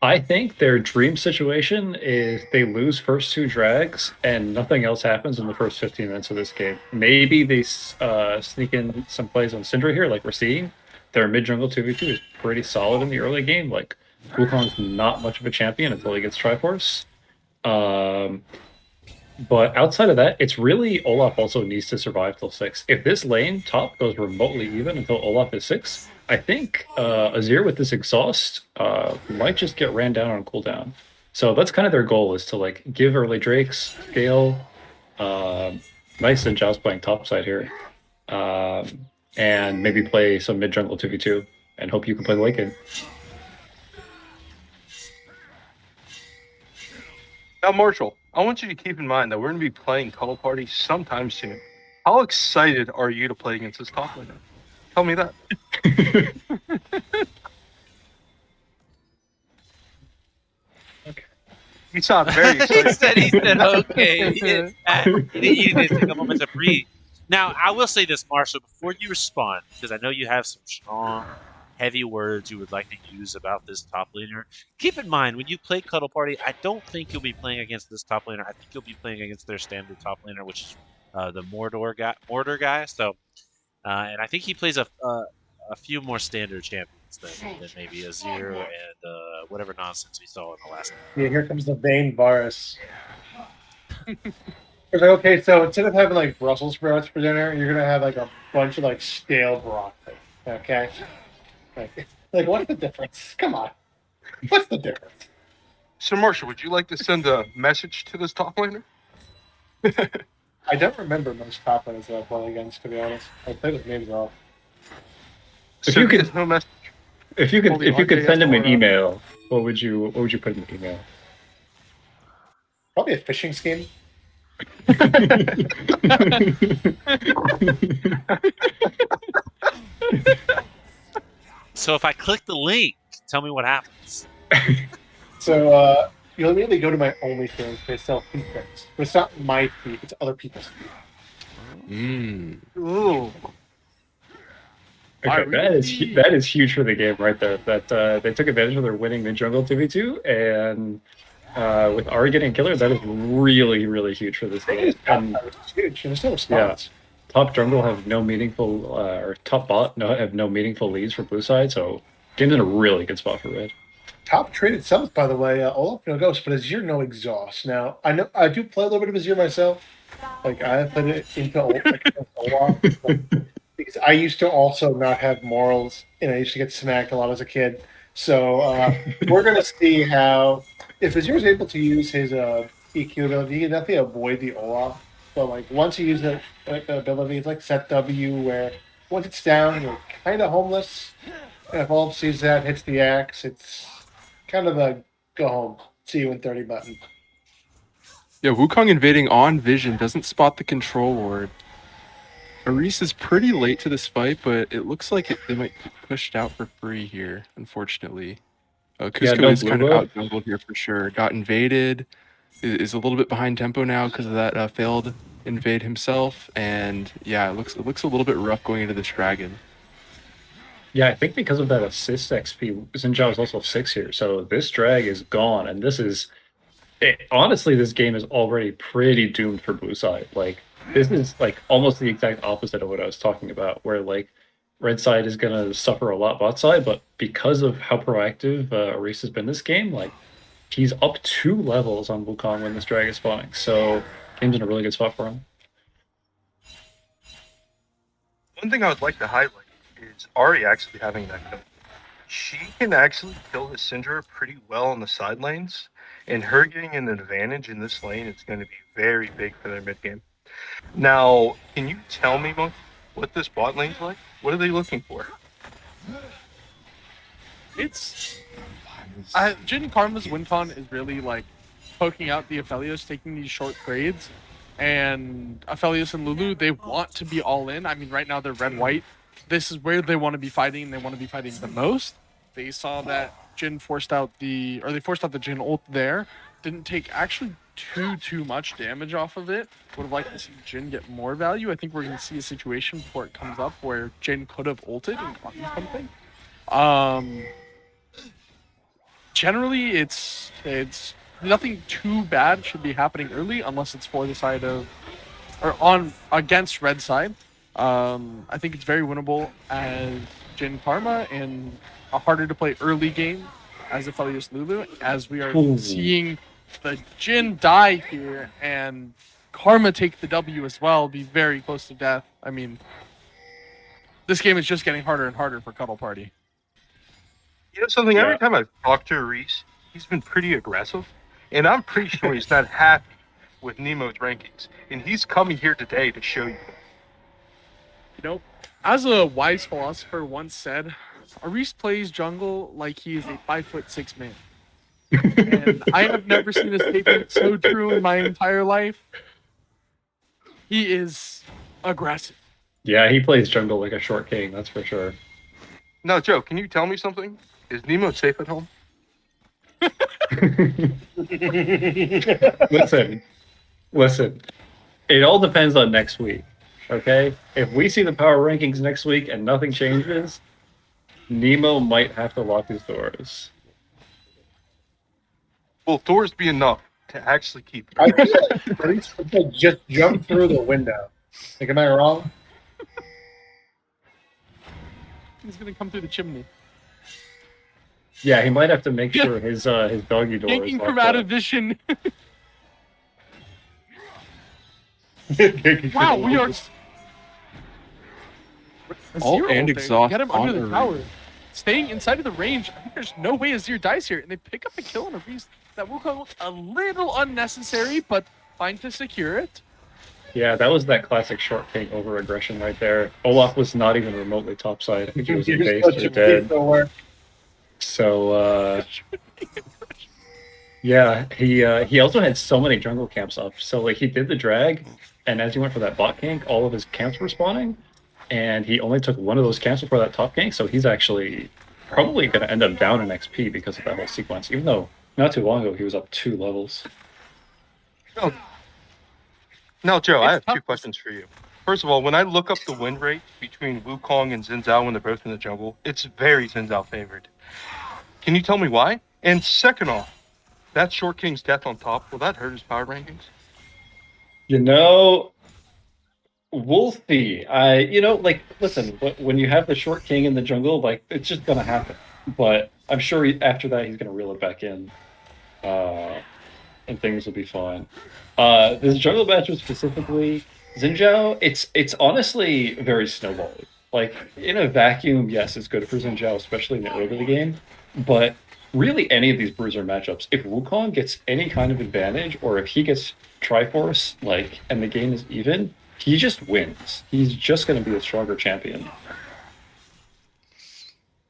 I think their dream situation is they lose first 2 drags and nothing else happens in the first 15 minutes of this game. Maybe they sneak in some plays on Syndra here, like we're seeing. Their mid-jungle 2v2 is pretty solid in the early game. Like, Wukong's not much of a champion until he gets Triforce. But outside of that, it's really Olaf also needs to survive till 6. If this lane top goes remotely even until Olaf is 6, I think Azir with this exhaust might just get ran down on cooldown. So that's kind of their goal, is to like give early Drakes, scale. Nice that Zhao's playing topside here. And maybe play some mid-jungle 2v2 and hope you can play the late game. Now, Marshall, I want you to keep in mind that we're going to be playing CuddleParty sometime soon. How excited are you to play against this top laner? Tell me that. Okay. You sound very excited. he said, okay. He didn't take a moment to breathe. Now, I will say this, Marshall, before you respond, because I know you have some strong, heavy words you would like to use about this top laner. Keep in mind, when you play CuddleParty, I don't think you'll be playing against this top laner. I think you'll be playing against their standard top laner, which is the Mordor guy. So, and I think he plays a few more standard champions than maybe Azir and whatever nonsense we saw in the last game. Yeah, here comes the vain Varus. It's like, okay, so instead of having like Brussels sprouts for dinner, you're gonna have like a bunch of like stale broccoli. Okay, like what's the difference? Come on, what's the difference? So, Marshall, would you like to send a message to this top laner? I don't remember most top laners that I play against, to be honest. I played with names off. If you could, no message. if you could send him an email, what would you put in the email? Probably a phishing scheme. So if I click the link, Tell me what happens. So you'll immediately go to my OnlyFans to sell feet pics. But it's not my feet, it's other people's feet. Ooh. Okay, Alright, we can see- that is huge for the game right there. That they took advantage of their winning the jungle 2v2, and with Ari getting killer, that is really, really huge for this game. And It's huge, and there's no response. top jungle have no meaningful, or top bot have no meaningful leads for blue side, so game's in a really good spot for red. Top trade itself, by the way, Olaf no ghost, but Azir no exhaust. Now I know I do play a little bit of Azir myself. Like I played it into Olaf because I used to also not have morals, and I used to get smacked a lot as a kid. So we're gonna see how if Azir is able to use his EQ ability, he can definitely avoid the Olaf. But like once you use the ability, it's like set W, where once it's down, you're kind of homeless. And if Olaf sees that, hits the axe, it's kind of a go home, see you in 30 button. Yeah, Wukong invading on Vision doesn't spot the control ward. Aris is pretty late to this fight, but it looks like they might be pushed out for free here, unfortunately. Cusco no is blue kind of buff. out jungled here for sure. Got invaded, is a little bit behind tempo now because of that failed invade himself, and yeah, it looks a little bit rough going into this dragon. Yeah, I think because of that assist XP, Xin Zhao is also 6 here, so this drag is gone, and this is... honestly, this game is already pretty doomed for blue side. Like, this is like almost the exact opposite of what I was talking about, where like red side is gonna suffer a lot bot side, but because of how proactive Aris has been this game, like he's up 2 levels on Wukong when this drag is spawning, so game's in a really good spot for him. One thing I would like to highlight is Ari actually having that kill. She can actually kill the Syndra pretty well on the side lanes, and her getting an advantage in this lane is going to be very big for their mid game. Now, can you tell me, Monk, what this bot lane's like? What are they looking for? It's Jin Karma's win con is really like poking out the Aphelios, taking these short trades, and Aphelios and Lulu, they want to be all in. I mean, right now they're red-white. This is where they want to be fighting, and they want to be fighting the most. They saw that Jin forced out the Jin ult there. Didn't take actually too much damage off of it. Would have liked to see Jin get more value. I think we're going to see a situation before it comes up where Jin could have ulted and gotten something. Generally, it's nothing too bad should be happening early unless it's for the side of or on against red side. I think it's very winnable as Jin Karma and a harder to play early game as Aphelios Lulu, as we are seeing the Jin die here and Karma take the W as well, be very close to death. I mean, this game is just getting harder and harder for CuddleParty. You know something? Yeah. Every time I've talked to Reese, he's been pretty aggressive, and I'm pretty sure he's not happy with Nemo's rankings, and he's coming here today to show you. You know, as a wise philosopher once said, Aris plays jungle like he is a 5'6" man. And I have never seen a statement so true in my entire life. He is aggressive. Yeah, he plays jungle like a short king, that's for sure. Now, Joe, can you tell me something? Is Nemo safe at home? Listen. It all depends on next week, okay? If we see the power rankings next week and nothing changes, Nemo might have to lock his doors. Will doors be enough to actually keep I feel like at least just jump through the window. Like, am I wrong? He's gonna come through the chimney. Yeah, he might have to make sure his doggy door is Yanking locked from out up. of vision. Wow, we are All Azir and ulting. exhaust Get him on under the Aris. tower. Staying inside of the range. I think there's no way Azir dies here, and they pick up a kill on Aris. That Wukong looked a little unnecessary, but fine to secure it. Yeah, that was that classic short king over aggression right there. Olaf was not even remotely topside. I think he was in base or dead. So, yeah, he also had so many jungle camps up. So, like, he did the drag, and as he went for that bot gank, all of his camps were spawning, and he only took one of those camps before that top gank, so he's actually probably going to end up down in XP because of that whole sequence, even though not too long ago he was up 2 levels. Now, Joe, I It's have 2 tough. questions for you. First of all, when I look up the win rate between Wukong and Xin Zhao when they're both in the jungle, it's very Xin Zhao favored. Can you tell me why? And second off, that Short King's death on top, will that hurt his power rankings? You know, Wolfie, listen, when you have the Short King in the jungle, like, it's just going to happen. But I'm sure after that he's going to reel it back in. And things will be fine. This jungle matchup specifically, Xin Zhao, it's honestly very snowbally. Like, in a vacuum, yes, it's good for Xin Zhao, especially in the early of the game. But really, any of these bruiser matchups, if Wukong gets any kind of advantage, or if he gets Triforce, and the game is even, he just wins. He's just going to be a stronger champion.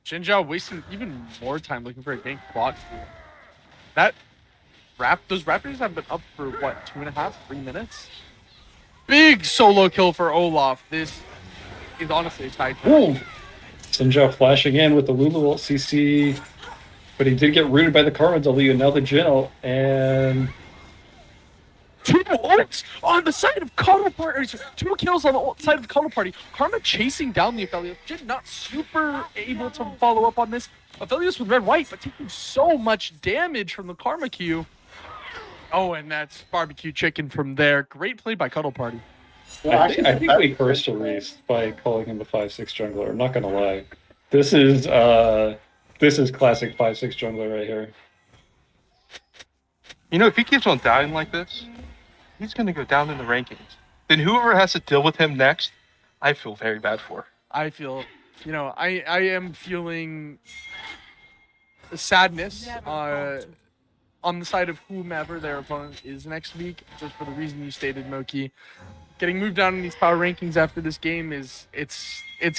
Xin Zhao wasting even more time looking for a gank bot. Those Raptors have been up for what, 2.5, 3 minutes? Big solo kill for Olaf. This is honestly a tight. Ooh. Xin Zhao flashing in with the Lulu ult CC, but he did get rooted by the Karma W, and now the Jin ult, and 2 ults on the side of CuddleParty. 2 kills on the side of CuddleParty. Karma chasing down the Aphelios. Jin not super able to follow up on this. Aphelios with red-white, but taking so much damage from the Karma Q. Oh, and that's barbecue chicken from there. Great play by CuddleParty. Well, I think we cursed Reese by calling him a 5-6 jungler. I'm not gonna lie. This is classic 5-6 jungler right here. You know, if he keeps on dying like this, he's going to go down in the rankings. Then whoever has to deal with him next, I feel very bad for. I feel, I am feeling sadness on the side of whomever their opponent is next week, just for the reason you stated, Moki. Getting moved down in these power rankings after this game it's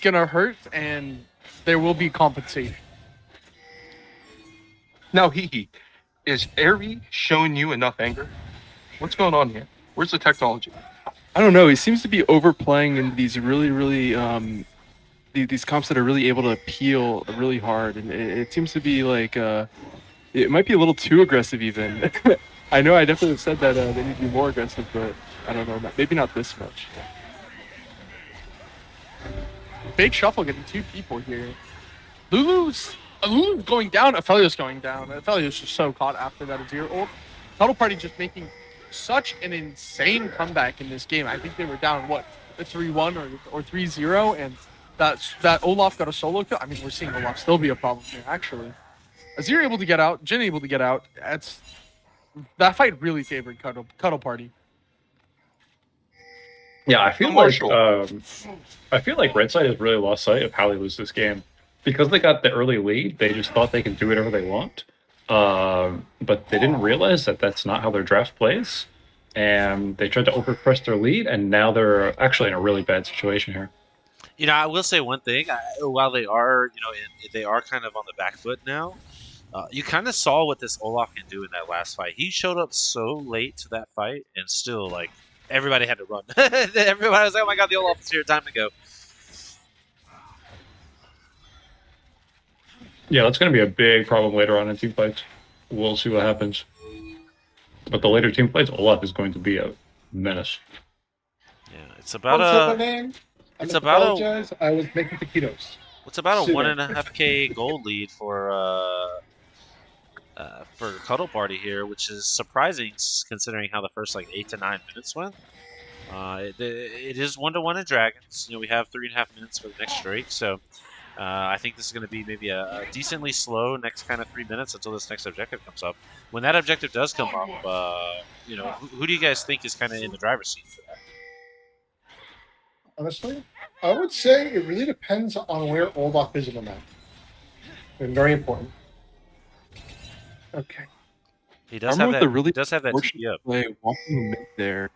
gonna hurt, and there will be compensation. Now, Hee, is Airy showing you enough anger? What's going on here? Where's the technology? I don't know. He seems to be overplaying in these really, really these comps that are really able to appeal really hard, and it seems to be like it might be a little too aggressive even. I know I definitely have said that they need to be more aggressive, but I don't know. Maybe not this much. Big shuffle getting 2 people here. Lulu going down, Aphelios going down. Aphelios just so caught after that Azir ult. CuddleParty just making such an insane comeback in this game. I think they were down, what, 3-1 or 3-0, and that Olaf got a solo kill. I mean, we're seeing Olaf still be a problem here, actually. Azir able to get out, Jin able to get out. That fight really favored CuddleParty. Yeah, I feel like Red Side has really lost sight of how they lose this game. Because they got the early lead, they just thought they could do whatever they want. But they didn't realize that that's not how their draft plays. And they tried to overpress their lead, and now they're actually in a really bad situation here. I will say one thing. While they are, they are kind of on the back foot now. You kind of saw what this Olaf can do in that last fight. He showed up so late to that fight, and still, everybody had to run. Everybody was like, "Oh my god, the Olaf is here! Time to go." Yeah, that's going to be a big problem later on in team fights. We'll see what happens. But the later team fights, Olaf is going to be a menace. Yeah, it's about What's my name? I apologize. I was making taquitos. What's about a Pseudo. 1.5K gold lead for CuddleParty here, which is surprising considering how the first 8 to 9 minutes went. It is 1-1 in Dragons. We have 3.5 minutes for the next streak, so I think this is going to be maybe a decently slow next kind of 3 minutes until this next objective comes up. When that objective does come up, who do you guys think is kind of in the driver's seat for that? Honestly, I would say it really depends on where Olaf is in the map. And very important. Okay. He does I have remember that. the really He does have that TP up. play walking mid there.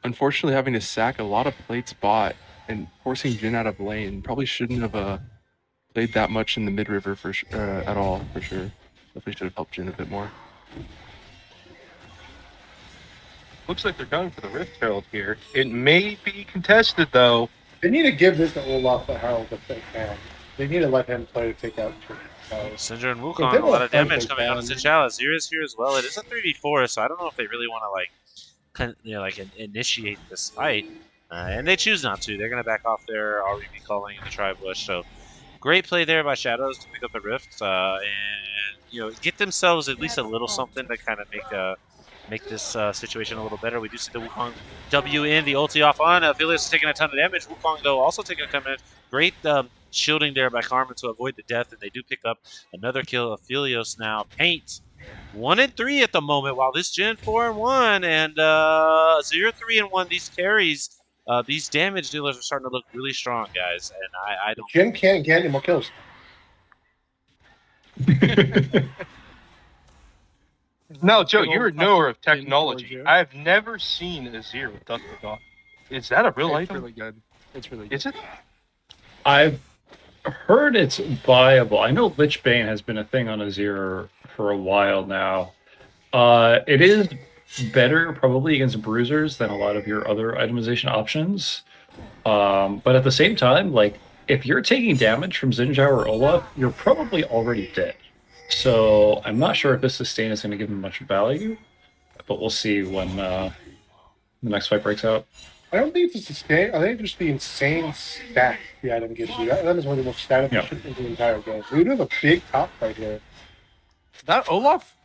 Unfortunately, having to sack a lot of plates bot and forcing Jin out of lane. Probably shouldn't have played that much in the mid river at all, for sure. Definitely should have helped Jin a bit more. Looks like they're going for the Rift Herald here. It may be contested, though. They need to give this to Olaf the Herald if they can. They need to let him play to take out. Syndra and If Wukong, they a lot wanna of fight, damage they coming out of can. Zinchao. Zera's here as well. It is a 3v4, so I don't know if they really want to initiate this fight. And they choose not to. They're going to back off their REB calling in the tri-bush. So great play there by Shadows to pick up the rift and get themselves at least a little something to kind of make this situation a little better. We do see the Wukong W in, the ulti off on. Aphelios is taking a ton of damage. Wukong, though, also taking a ton of damage. Great shielding there by Karma to avoid the death, and they do pick up another kill. Aphelios now paint 1 and 3 at the moment, while this Gen 4 and 1 and 0 3 and 1. These carries, these damage dealers are starting to look really strong, guys. And I don't. Jim can't get any more kills. Now, Joe, Good old you're a knower of fashioned technology. Georgia. I've never seen a Zero Dust the Dawn. Is that a real It's item? really good. It's really good. Is it? I've heard it's viable. I know Lich Bane has been a thing on Azir for a while now. It is better probably against bruisers than a lot of your other itemization options. But at the same time, like if you're taking damage from Zinjao or Olaf, you're probably already dead. So I'm not sure if this sustain is going to give him much value, but we'll see when the next fight breaks out. I don't think it's a sustain. I think it's just the insane stat the item gives you. That is one of the most stat efficient in the entire game. We do have a big top right here. That Olaf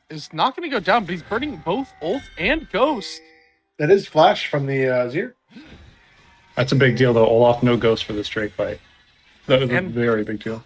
is not going to go down, but he's burning both ult and ghost. That is flash from the Azir. That's a big deal, though. Olaf no ghost for this Drake fight. That is a And- very big deal.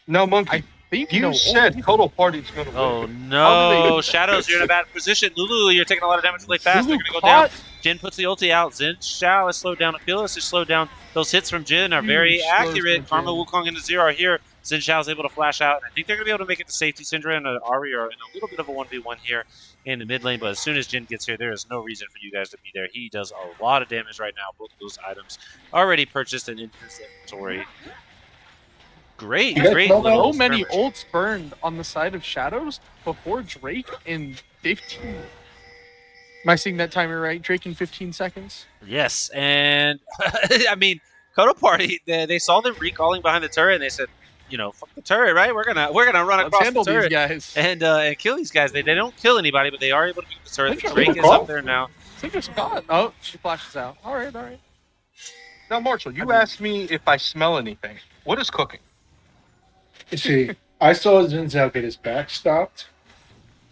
No, Monkey. I think You no said ult. CuddleParty's going to win. Oh How no, do they- Shadows, you're in a bad position. Lulu, you're taking a lot of damage really fast. Lulu They're gonna go down. caught- Jin puts the ulti out. Xin Shao is slowed down. Aphelios is slowed down. Those hits from Jin are very Huge slows accurate. from Karma, Jhin. Wukong, and Azir are here. Xin Shao is able to flash out. And I think they're gonna be able to make it to safety. Syndra and Ari are in a little bit of a 1v1 here in the mid lane. But as soon as Jin gets here, there is no reason for you guys to be there. He does a lot of damage right now. Both of those items already purchased and in his inventory. Great, You guys great know that? little So many scrimmage. ults burned on the side of Shadows before Drake in 15. Am I seeing that timer right? Drake in 15 seconds? Yes, and I mean, CuddleParty, they saw them recalling behind the turret, and they said, fuck the turret, right? We're gonna run Let's across the handle these turret guys. and kill these guys. They don't kill anybody, but they are able to keep the turret. The Syndra Drake is caught? up there now. Syndra's caught. Oh, she flashes out. All right, all right. Now, Marshall, you asked me if I smell anything. What is cooking? You see, I saw Zinzao get his back stopped,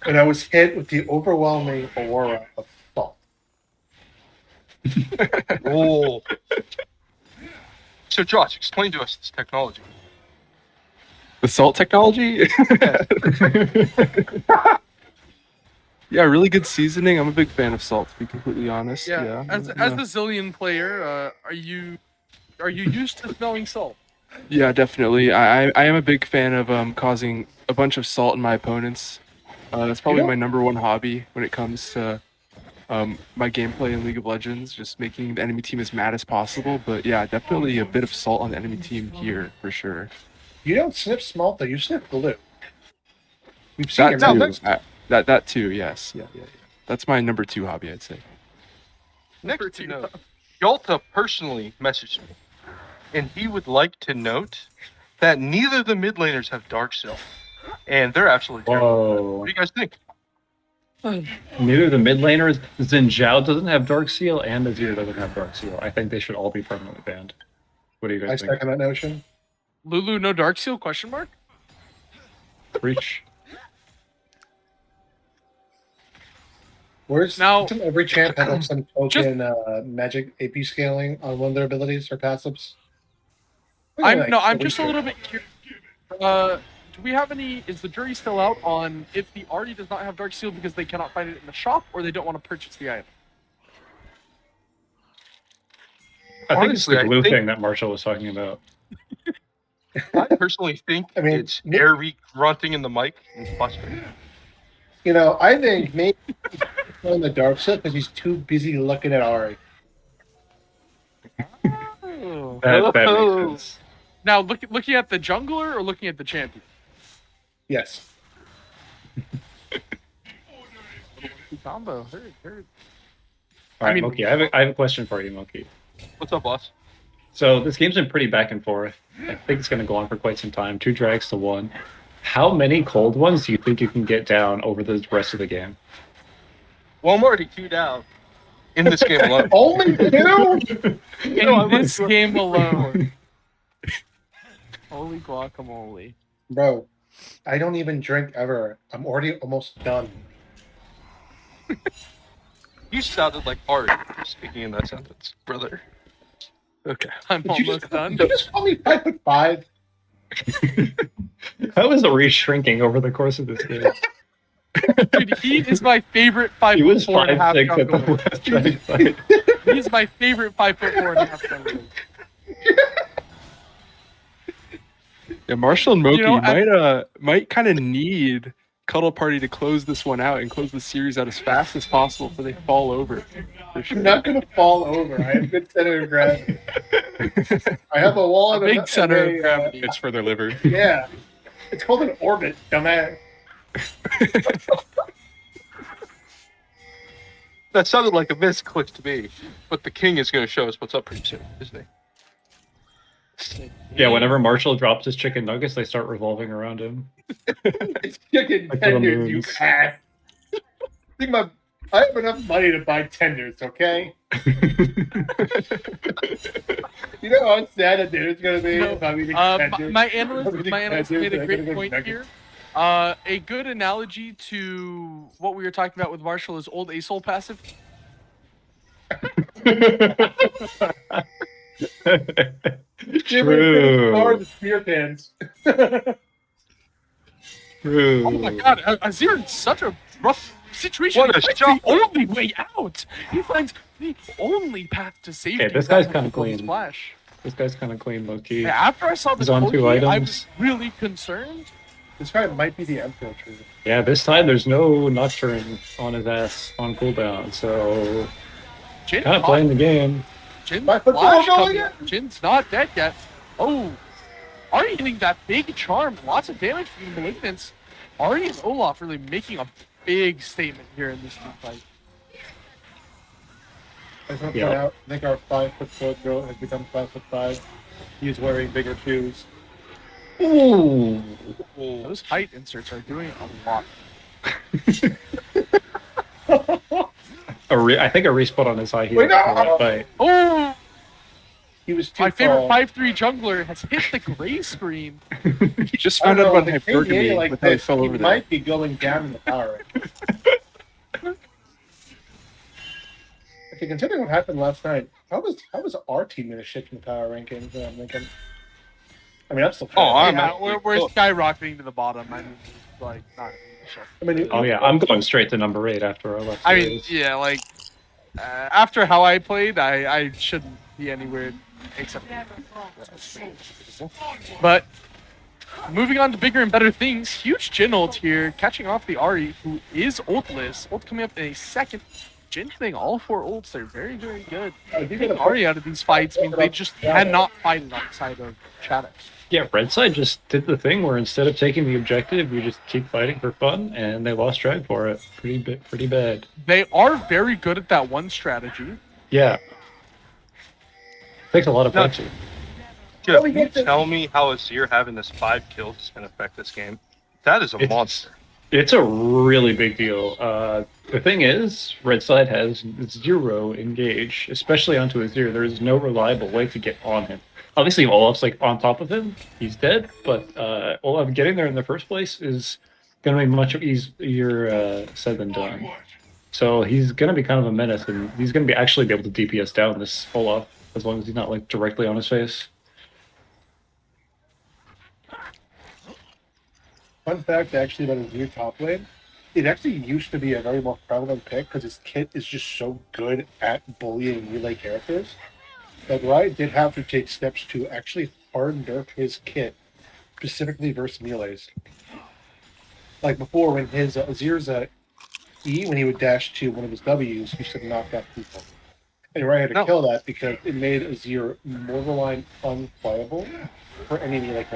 and I was hit with the overwhelming aura of salt. Oh. So, Josh, explain to us this technology. The salt technology? Yeah, really good seasoning. I'm a big fan of salt, to be completely honest. Yeah. As the Zillion player, are you used to smelling salt? Yeah, definitely. I am a big fan of causing a bunch of salt in my opponents. That's probably know- my number one hobby when it comes to my gameplay in League of Legends, just making the enemy team as mad as possible. But yeah, definitely a bit of salt on the enemy team here for sure. You don't sniff salt, though. You sniff glue. We've seen That it. too. That too. Yes. Yeah. That's my number 2 hobby, I'd say. Next to note, Yalta personally messaged me, and he would like to note that neither of the mid laners have Dark Seal, and they're absolutely terrible. Whoa. What do you guys think? Neither the mid laners, Zinjao doesn't have Dark Seal, and Azir doesn't have Dark Seal. I think they should all be permanently banned. What do you I guys think? second that notion. Lulu, no Dark Seal? Question mark? Breach. Where's Now- doesn't every champ have some token magic AP scaling on one of their abilities or passives? I'm just a little bit curious. Do we have any? Is the jury still out on if the Artie does not have Dark Seal because they cannot find it in the shop, or they don't want to purchase the item? I think it's Honestly, the I blue think- thing that Marshall was talking about. I personally think I mean, it's Airy grunting in the mic and frustrating. You know, I think maybe he's on the dark side because he's too busy looking at Ari. That makes sense. Now, looking at the jungler or looking at the champion? Yes. Combo. Heard. All right, I mean- Moki, I have a question for you, Moki. What's up, boss? So this game's been pretty back and forth. I think it's going to go on for quite some time. 2 drags to 1. How many cold ones do you think you can get down over the rest of the game? Well, I'm already 2 down in this game alone. Only 2? In this game alone. Holy guacamole. Bro, I don't even drink ever. I'm already almost done. You sounded like Art speaking in that sentence, brother. Okay. I'm Did you almost done. Did you just call me 5'5"? How is Reese shrinking over the course of this game? Dude, he is my favorite He was 5'4.5" 5'6" at the jungler. last drag fight. He is my favorite 5'4.5" jungler. Yeah, Marshall and Moki You know, might kind of need CuddleParty to close this one out and close the series out as fast as possible before they fall over. For sure. I'm not gonna fall over. I have good center of gravity. I have a wall A and big center of and gravity. It's for their liver. Yeah. It's called an orbit, dumbass. That sounded like a misclick to me, but the king is going to show us what's up pretty soon, isn't he? Yeah, whenever Marshall drops his chicken nuggets, they start revolving around him. It's chicken Like little tenders, you moons. ass. I have enough money to buy tenders, okay? You know how sad a dinner's gonna be No, if I'm eating my tenders? analyst Tenders, made a I'm great gonna go point nuggets. here. A good analogy to what we were talking about with Marshall is old ASOL passive. Or the spear pins. True. Oh my god, Azir in such a rough situation. What a He finds shot. the only way out. He finds the only path to safety. Okay, this guy's without kinda a golden clean. Splash. This guy's kind of clean, low key. Yeah, after I saw this He's on 2 Loki, I items. was really concerned. This guy might be the Emperor tree. Yeah, this time there's no Nocturne on his ass on cooldown, so Jin kind of playing the game. Jin My football Flash going coming. Jin's not dead yet. Oh, Ari hitting that big charm. Lots of damage from the Malignants. Ari and Olaf really making a big statement here in this team fight. I just want to Yeah. point out, I think our 5'4" girl has become 5'5". He's wearing bigger shoes. Ooh. Those height inserts are doing a lot. I think a respawn on his high heel Wait, no! for that fight. Oh, He was too my favorite tall. 5'3" jungler has hit the gray screen. He just I found don't out know, about the hypergamy KDA like with how he this, fell he over there. might be going down in the power ranking. Okay, considering what happened last night, how was our team gonna shift in the power rankings? I'm thinking. I mean, I'm still. Oh, I'm Yeah, at- we're skyrocketing to the bottom. I mean, it's like not. I mean, Oh yeah, I'm going straight to number 8 after our left I mean, series. yeah, like after how I played, I shouldn't be anywhere except. But moving on to bigger and better things, huge Jin ult here, catching off the Ahri, who is ultless. Ult coming up in a second. Jin hitting all 4 ults. They're very, very good. Taking Ahri out of these fights means they just cannot fight it outside of Shadows. Yeah, Red Side just did the thing where instead of taking the objective, we just keep fighting for fun, and they lost drag for it. Pretty bad. They are very good at that one strategy. Yeah. Takes a lot of No, practice. Jeff, can you tell me how Azir having this 5 kills is going to affect this game? That is a It's- monster. It's a really big deal. The thing is, Red Side has 0 engage, especially onto Azir. There is no reliable way to get on him. Obviously, Olaf's like on top of him. He's dead, but Olaf getting there in the first place is going to be much easier said than done. So he's going to be kind of a menace, and he's going to actually be able to DPS down this Olaf as long as he's not like directly on his face. Fun fact, actually, about his new top lane. It actually used to be a very more prevalent pick because his kit is just so good at bullying melee characters that Riot did have to take steps to actually hard nerf his kit specifically versus melees. Like before, when his Azir's E, when he would dash to one of his W's, he should knock out people. And Ray had to No. kill that because it made Azir borderline unplayable for any like.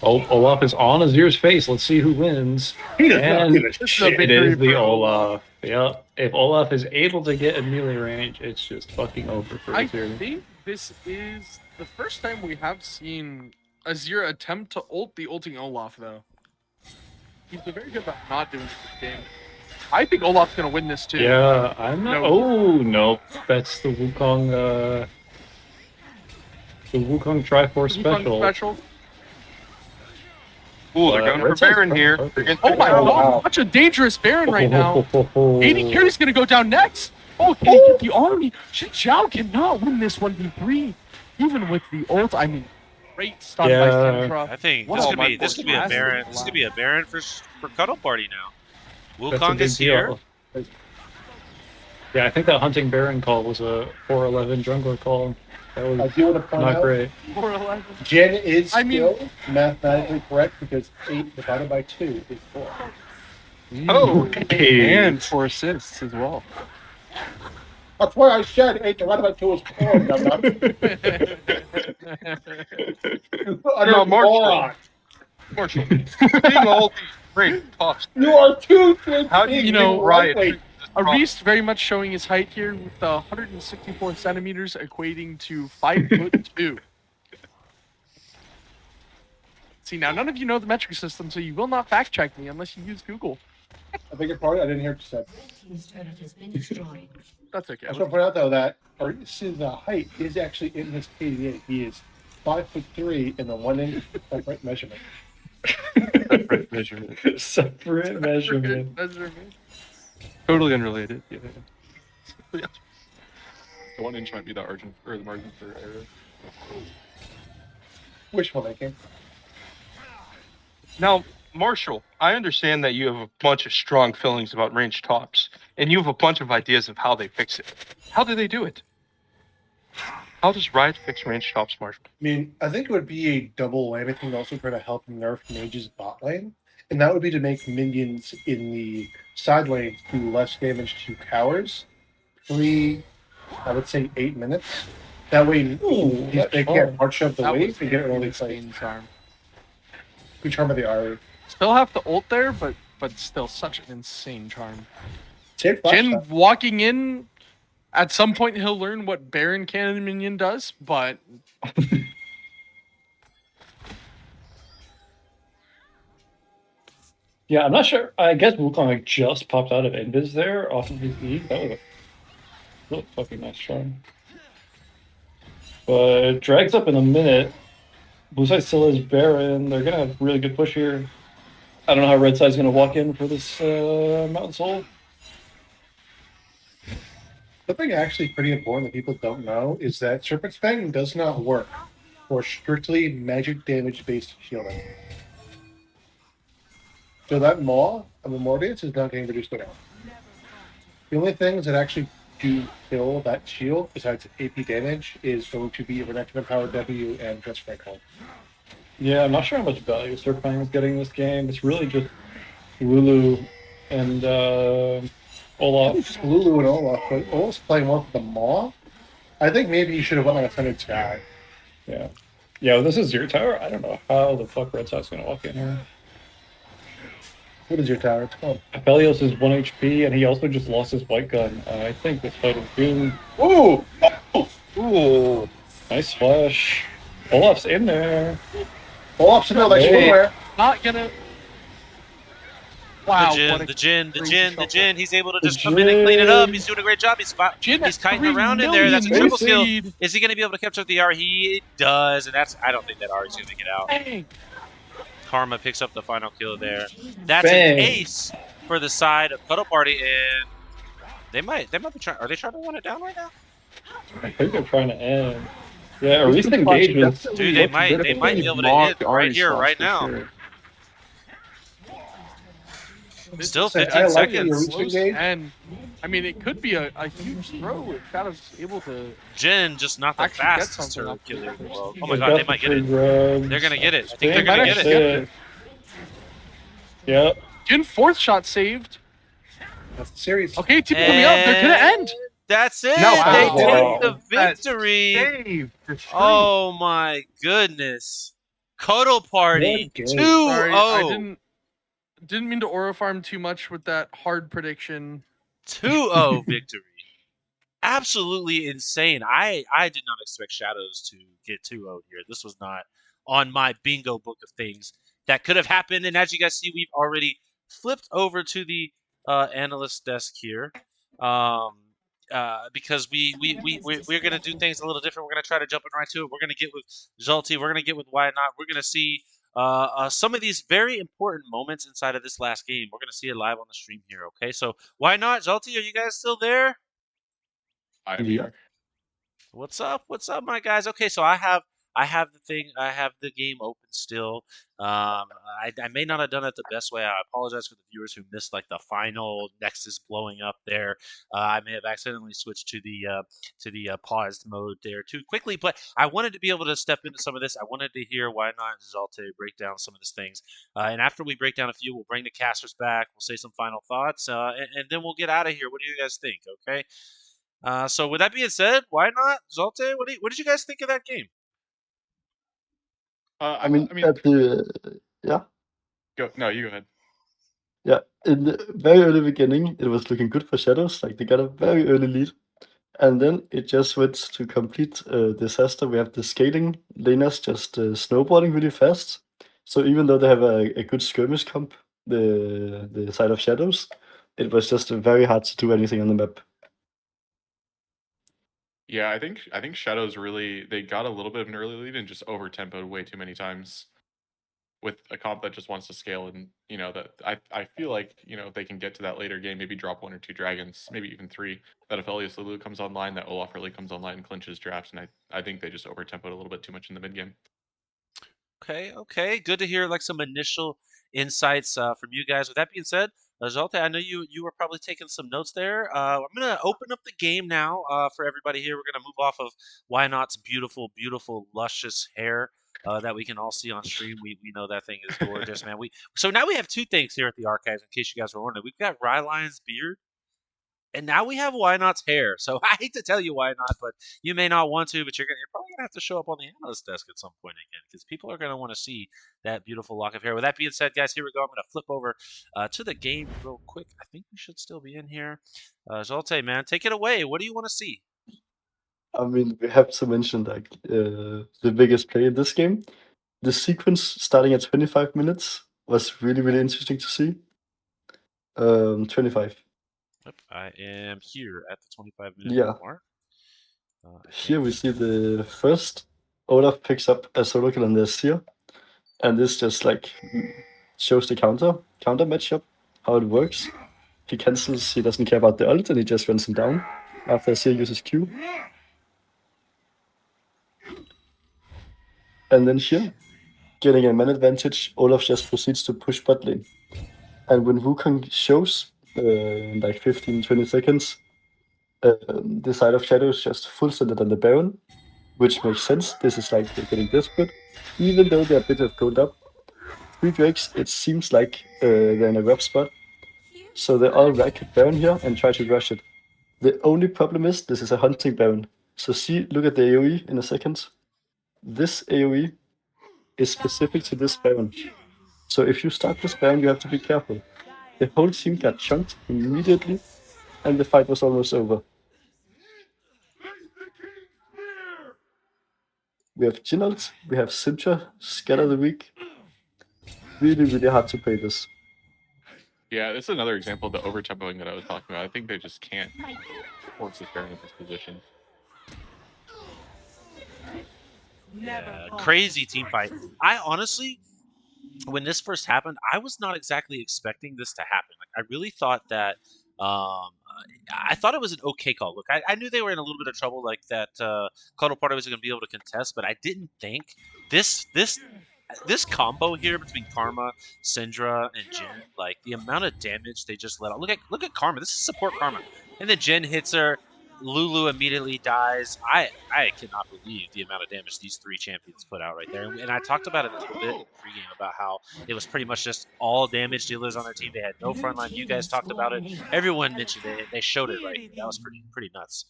Olaf is on Azir's face. Let's see who wins. He does not And give a This is a shit. it victory is the for Olaf. Yep. If Olaf is able to get in melee range, it's just fucking over for I Azir. think this is the first time we have seen Azir attempt to ult the ulting Olaf, though. He's been very good about not doing this game. I think Olaf's gonna win this too. Yeah, I'm not. No. Oh no, that's the Wukong. The Wukong Triforce Wukong special. Ooh, they're going for Baron here. They're getting Oh my Oh, god, wow. such a dangerous Baron right now. Oh, 80 carry's gonna go down next. Oh, can he get the army? Xin Zhao cannot win this 1v3. Even with the ult, I mean, great stun by Yeah. Syndra. I think What this a could be this could be a fantastic Baron. This could be a Baron for CuddleParty now. That's a Wukong big is here. deal. Yeah, I think that hunting Baron call was a 4-11 jungler call. That I was do want to point not out, great. 411. Jen is I mean- still mathematically correct because 8 divided by 2 is 4. Oh, And 4 assists as well. That's why I said 8 divided by 2 is 4. dumb-dumb. Utter No, Marshall. moron. Marshall. Seeing all these great tops. You are too good. How do You know, Riot? Arist very much showing his height here with 164 centimeters equating to 5'2". See, now none of you know the metric system, so you will not fact check me unless you use Google. I beg your pardon. I didn't hear what you said. Team's turret has been destroyed. That's okay. I just want to point out though that Arist's height is actually in his KDA. He is 5'3" in the 1 inch separate measurement. Separate measurement. Separate measurement. Measurement. Totally unrelated. Yeah. The 1 inch might be the margin for error. Wishful thinking. Now, Marshall, I understand that you have a bunch of strong feelings about ranged tops, and you have a bunch of ideas of how they fix it. How do they do it? How does Riot fix ranged tops, Marshall? I mean, I think it would be a double whammy thing to also try to help nerf Mage's bot lane. And that would be to make minions in the side lanes do less damage to towers. I would say 8 minutes. That way they can't march up the That wave was and get it all insane charm. Good charm of the Ari. Still have the ult there, but still such an insane charm. Save flash Jin stuff. walking in, at some point he'll learn what Baron Cannon Minion does, but Yeah, I'm not sure. I guess Wukong like, just popped out of Invis there off of his E. That was a really fucking nice charm. But it drags up in a minute. Blue side still is Baron. They're gonna have a really good push here. I don't know how Red side's gonna walk in for this Mountain Soul. Something actually pretty important that people don't know is that Serpent's Fang does not work for strictly magic damage based shielding. So that Maw of Immortus is not getting reduced at all. The only things that actually do kill that shield, besides AP damage, is going to be Reduction Power W and Transfer Call. Yeah, I'm not sure how much value Serpent is getting this game. It's really just Lulu and Olaf. It's Lulu and Olaf, but Olaf's playing well with the Maw. I think maybe you should have went like a Thundered Sky. Yeah. Yeah, well, this is your tower. I don't know how the fuck Red side's gonna walk in here. What is your tower? It's called. Aphelios is 1 HP, and he also just lost his white gun. I think this fight is doomed. Ooh! Ooh. Nice flash. Olaf's in there. Olaf's in there like Hey. swimwear. not gonna. Wow, what a The Jin. crazy shot. He's able to The just come in and clean it up. Jin. He's doing a great job. He's Jin he's at kiting 3 around in there. That's a million triple kill. lead. Is he going to be able to capture the R? He does, and that's. I don't think that R is going to get out. Dang. Karma picks up the final kill there. That's Bang. an ace for the side of CuddleParty, and they might be trying. Are they trying to run it down right now? I think they're trying to end. Yeah, or recent engagements. Dude, they might be able to hit right here, right now. Still Say, 15 I like seconds. your recent engage. And I mean, it could be a huge throw if Shadow's able to. Jin just not the Actually get fastest something off killer in the the world. first Oh my They god, got they the might get free it. grubs. They're gonna get it. I think They they're gonna might get actually it. get Yep. Jin fourth shot saved. That's the series. Okay, team coming out. They're gonna end. That's it. No, They wow. take the That victory. saved the streak. Oh my goodness. Cuddle Party What game? 2-0. Sorry, I didn't mean to Oro farm too much with that hard prediction. 2-0 victory. Absolutely insane. I did not expect Shadows to get 2-0 here. This was not on my bingo book of things that could have happened. And as you guys see, we've already flipped over to the analyst desk here. Because we're going to do things a little different. We're going to try to jump in right to it. We're going to get with Zolti. We're going to get with Why Not. We're going to see some of these very important moments inside of this last game. We're going to see it live on the stream here. Okay, so Why Not? Zolti, are you guys still there? I'm Yeah. here. What's up? What's up, my guys? Okay, so I have the game open still. I may not have done it the best way. I apologize for the viewers who missed like the final Nexus blowing up there. I may have accidentally switched to the paused mode there too quickly, but I wanted to be able to step into some of this. I wanted to hear Why Not Zalte break down some of these things. And after we break down a few, we'll bring the casters back. We'll say some final thoughts, and then we'll get out of here. What do you guys think? Okay. So with that being said, Why Not Zolte? What did you guys think of that game? I mean, I mean, at the yeah, no, you go ahead. yeah. In the very early beginning, it was looking good for Shadows. Like they got a very early lead, and then it just went to complete disaster. We have the scaling laners just snowballing really fast. So even though they have a good skirmish comp, the side of Shadows, it was just very hard to do anything on the map. Yeah, I think Shadows really they got a little bit of an early lead and just over tempoed way too many times with a comp that just wants to scale. And that I feel like if they can get to that later game, maybe drop 1 or 2 dragons, maybe even 3. That if Elias Lulu comes online, that Olaf really comes online and clinches drafts. And I think they just over tempoed a little bit too much in the mid game. Okay. Good to hear like some initial insights from you guys. With that being said, Zolte, I know you were probably taking some notes there. I'm gonna open up the game now for everybody here. We're gonna move off of Why Not's beautiful, luscious hair that we can all see on stream. We know that thing is gorgeous, man. So now we have 2 things here at the archives. In case you guys were wondering, we've got Rylion's beard. And now we have Why Not's hair. So I hate to tell you Why Not, but you may not want to, but you're probably gonna have to show up on the analyst desk at some point again, because people are gonna want to see that beautiful lock of hair. With that being said, guys, here we go. I'm gonna flip over to the game real quick. I think we should still be in here. Zolte, man, take it away. What do you want to see? I mean, we have to mention like the biggest play in this game. The sequence starting at 25 minutes was really, really interesting to see. 25. Yep, I am here at the 25-minute Yeah. mark. Here we see the first Olaf picks up a solo kill on the Seer, and this just like shows the counter matchup, how it works. He cancels, he doesn't care about the ult, and he just runs him down after Seer uses Q. And then here, getting a man advantage, Olaf just proceeds to push bot lane. And when Wukong shows, in like 15-20 seconds, the side of Shadows just full centered on the Baron, which makes sense. This is like they're getting desperate. Even though they're a bit of gold up, 3 Drakes, it seems like they're in a rough spot. So they all rack Baron here and try to rush it. The only problem is this is a hunting Baron. So look at the AoE in a second. This AoE is specific to this Baron. So if you start this Baron, you have to be careful. The whole team got chunked immediately, and the fight was almost over. We have Jinalt, we have Sintra, Scatter the Weak. Really, really hard to play this. Yeah, this is another example of the over tempoing that I was talking about. I think they just can't force this Baron in this position. Yeah, crazy team fight. I honestly, when this first happened, I was not exactly expecting this to happen. Like, I really thought that, I thought it was an okay call. Look, I knew they were in a little bit of trouble, like that CuddleParty was going to be able to contest, but I didn't think this combo here between Karma, Syndra, and Jin, like the amount of damage they just let out. Look at Karma. This is support Karma, and then Jin hits her. Lulu immediately dies. I cannot believe the amount of damage these 3 champions put out right there. And I talked about it a little bit in the pregame about how it was pretty much just all damage dealers on their team. They had no frontline. You guys talked about it. Everyone mentioned it. They showed it right here. That was pretty nuts.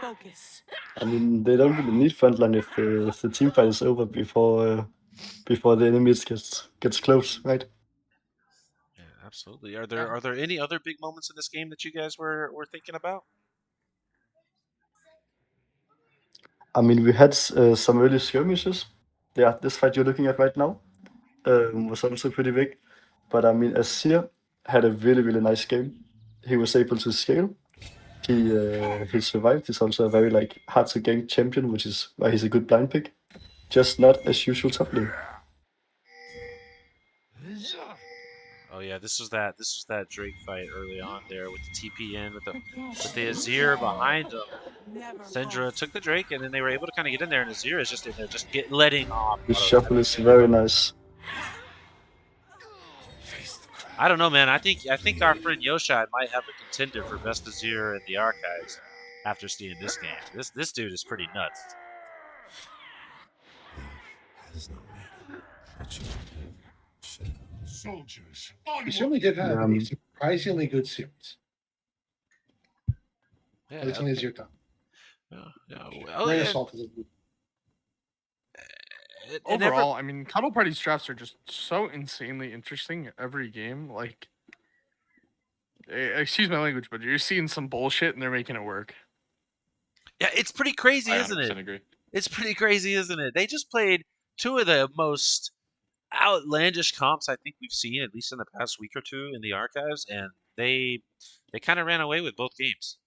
Focus. I mean, they don't really need frontline if the team fight is over before the enemies gets close, right? Yeah, absolutely. Are there any other big moments in this game that you guys were thinking about? I mean, we had some early skirmishes. Yeah, this fight you're looking at right now was also pretty big. But I mean, Asir had a really nice game. He was able to scale. He survived. He's also a very hard to gank champion, which is why he's a good blind pick. Just not as usual top lane. Oh yeah, this was that Drake fight early on there with the TP in with the Azir behind him. Syndra took the Drake and then they were able to kind of get in there, and Azir is just in there, just letting off. The shuffle is very nice. I don't know, man. I think our friend Yoshai might have a contender for best Azir in the archives after seeing this game. This dude is pretty nuts. He certainly did have a surprisingly good series. Yeah, At least on his year time. Well, Ray yeah. Assault is Overall, I mean, CuddleParty's drafts are just so insanely interesting every game. Like, excuse my language, but you're seeing some bullshit and they're making it work. Yeah, it's pretty crazy, I isn't 100% it? agree. It's pretty crazy, isn't it? They just played 2 of the most outlandish comps I think we've seen, at least in the past week or 2 in the archives, and they kind of ran away with both games.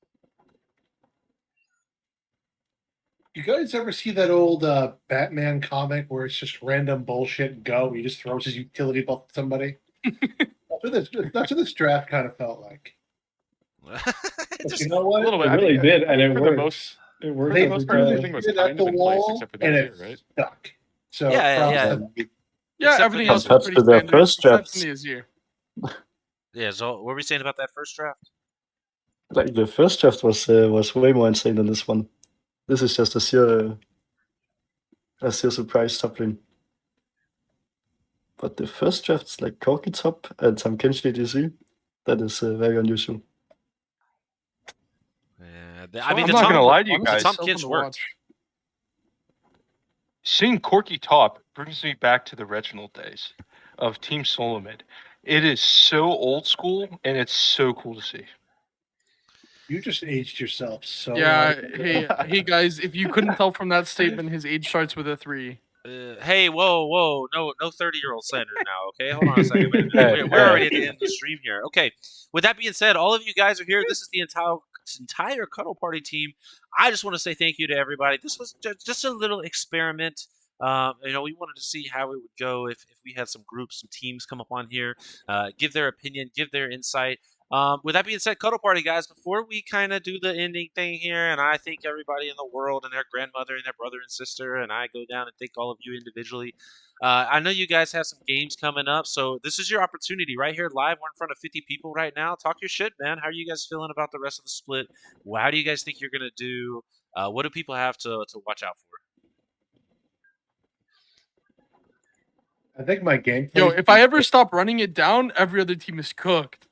You guys ever see that old Batman comic where it's just random bullshit go? He just throws his utility belt at somebody. That's what this draft kind of felt like. But you know what? A little bit. It really did, and it for worked. the most, It for worked. the They most part, threw everything was it kind at the of in place wall except for the and Azir, it right? stuck. So Yeah. Um, Yeah, Except for everything the else was compared pretty to their standard, first except drafts. from the Azir. Yeah, so what were we saying about that first draft? The first draft was way more insane than this one. This is just a sheer surprise top lane. But the first draft's like Corki top and some Kenshi DC. That is very unusual. Yeah, So I'm not gonna lie to you Honestly, guys. Tom so fun Kinch to worked. watch. Seeing Corky top brings me back to the Reginald days of Team Solomid. It is so old school, and it's so cool to see. You just aged yourself so Yeah, well. hey guys, if you couldn't tell from that statement, his age starts with a 3. Hey, whoa, no 30-year-old slander now, okay? Hold on a second. Wait a minute. Hey, We're already hey. at the end of the stream here. Okay, with that being said, all of you guys are here. This is the entire Cuddle Party team. I just want to say thank you to everybody. This was just a little experiment. We wanted to see how it would go if we had some groups, some teams come up on here, give their opinion, give their insight. With that being said, Cuddle Party guys, before we kind of do the ending thing here, and I thank everybody in the world and their grandmother and their brother and sister, and I go down and thank all of you individually. I know you guys have some games coming up, so this is your opportunity right here live. We're in front of 50 people right now. Talk your shit, man. How are you guys feeling about the rest of the split? How do you guys think you're going to do? What do people have to watch out for? I think my game. Yo, if I ever stop running it down, every other team is cooked.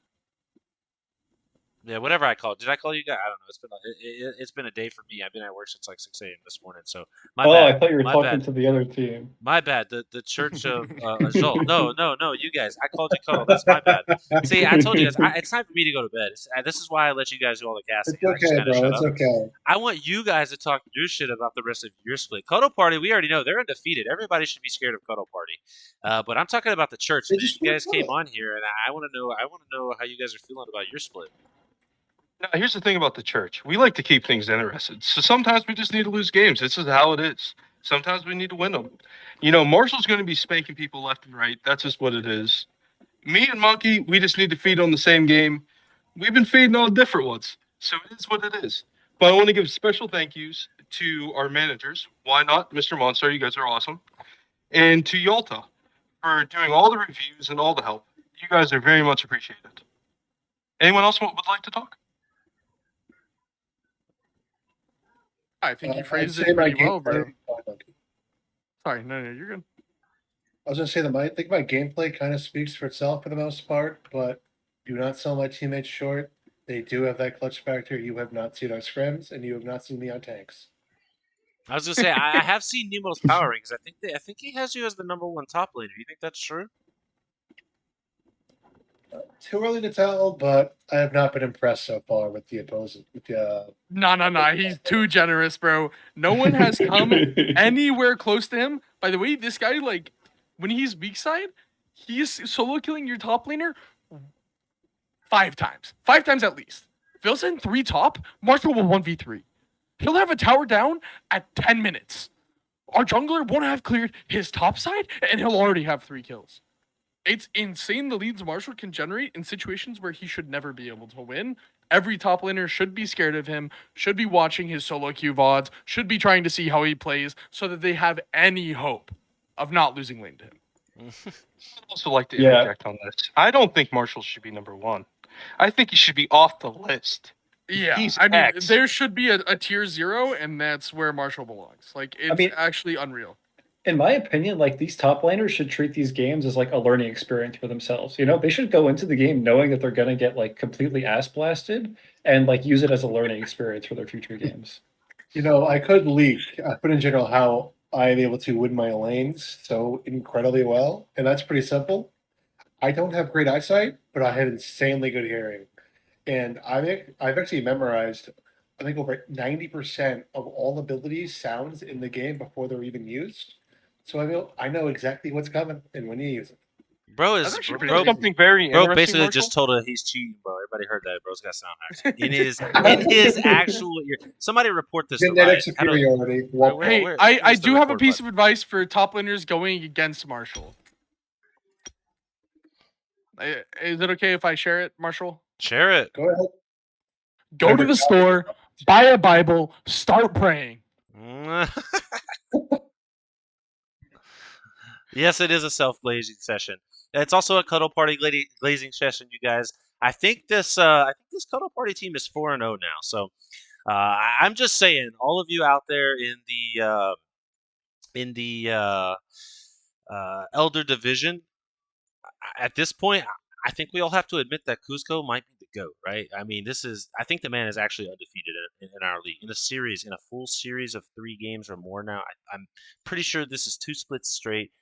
Yeah, whatever I call it. Did I call you guys? I don't know. It's been a day for me. I've been at work since like 6 a.m. this morning. So my bad. I thought you were My talking bad. to the other team. My bad. The Church of Azul. No, you guys. I called you Cuddle. That's my bad. See, I told you guys. It's time for me to go to bed. This is why I let you guys do all the casting. It's I just okay, kinda bro. shut It's up. okay. I want you guys to talk your shit about the rest of your split. Cuddle Party, we already know they're undefeated. Everybody should be scared of Cuddle Party. But I'm talking about the Church. They Man. just You guys went came well. on here, and I want to know how you guys are feeling about your split. Now, here's the thing about the church. We like to keep things interested. So sometimes we just need to lose games. This is how it is. Sometimes we need to win them. Marshall's going to be spanking people left and right. That's just what it is. Me and Monkey, we just need to feed on the same game. We've been feeding on different ones. So it is what it is. But I want to give special thank yous to our managers. Why not? Mr. Monster, you guys are awesome. And to Yalta for doing all the reviews and all the help. You guys are very much appreciated. Anyone else would like to talk? I think you I'd phrased say it my pretty well, bro. gameplay. Sorry, no, you're good. I was gonna say that I think my gameplay kind of speaks for itself for the most part, but do not sell my teammates short. They do have that clutch factor. You have not seen our scrims, and you have not seen me on tanks. I was gonna say I have seen Nemo's power rankings. I think he has you as the #1 top laner. Do you think that's true? Too early to tell, but I have not been impressed so far with the opposing. With the No. He's too generous, bro. No one has come anywhere close to him. By the way, this guy, like, when he's weak side, he's solo killing your top laner 5 times. 5 times at least. If he'll send 3 top, Marshall will 1v3. He'll have a tower down at 10 minutes. Our jungler won't have cleared his top side, and he'll already have 3 kills. It's insane the leads Marshall can generate in situations where he should never be able to win. Every top laner should be scared of him, should be watching his solo queue VODs, should be trying to see how he plays so that they have any hope of not losing lane to him. I'd also like to Yeah. interject on this. I don't think Marshall should be #1. I think he should be off the list. Yeah, He's I mean, X. there should be a tier 0, and that's where Marshall belongs. Like, it's actually unreal. In my opinion, like, these top laners should treat these games as like a learning experience for themselves. You know, they should go into the game knowing that they're gonna get like completely ass blasted and like use it as a learning experience for their future games. You know, I could leak, but in general, how I am able to win my lanes so incredibly well, and that's pretty simple. I don't have great eyesight, but I have insanely good hearing, and I've actually memorized, I think over 90% of all abilities sounds in the game before they're even used. So I know exactly what's coming and when you use it. Bro That's is actually pretty bro, crazy. Something very bro interesting, basically Marshall? just told her he's cheating, bro. Everybody heard that. Bro's got sound hacks in his actual ear. Somebody report this to Genetic Riot. How do- superiority. where- Hey, where- I where's the do have a record piece button? of advice for top laners going against Marshall. Is it okay if I share it, Marshall? Share it. Go ahead. Go to Remember, the store, buy a Bible, start praying. Yes, it is a self-glazing session. It's also a Cuddle Party glazing session, you guys. I think this Cuddle Party team is 4-0 now. So I'm just saying, all of you out there in the Elder Division, at this point, I think we all have to admit that Cuzco might be the GOAT, right? I mean, I think the man is actually undefeated in our league. In a full series of 3 games or more now. I'm pretty sure this is 2 splits straight.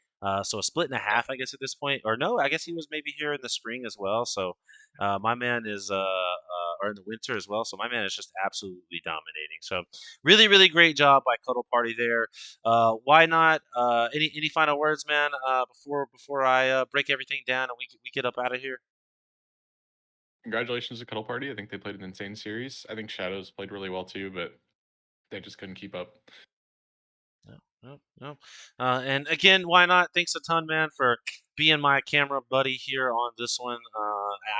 So a split and a half, I guess, at this point. Or no, I guess he was maybe here in the spring as well. So my man is, or in the winter as well. So my man is just absolutely dominating. So really, really great job by Cuddle Party there. Why not? Any final words, man? Before I break everything down and we get up out of here. Congratulations to Cuddle Party. I think they played an insane series. I think Shadows played really well too, but they just couldn't keep up. No. And again, why not? Thanks a ton, man, for being my camera buddy here on this one.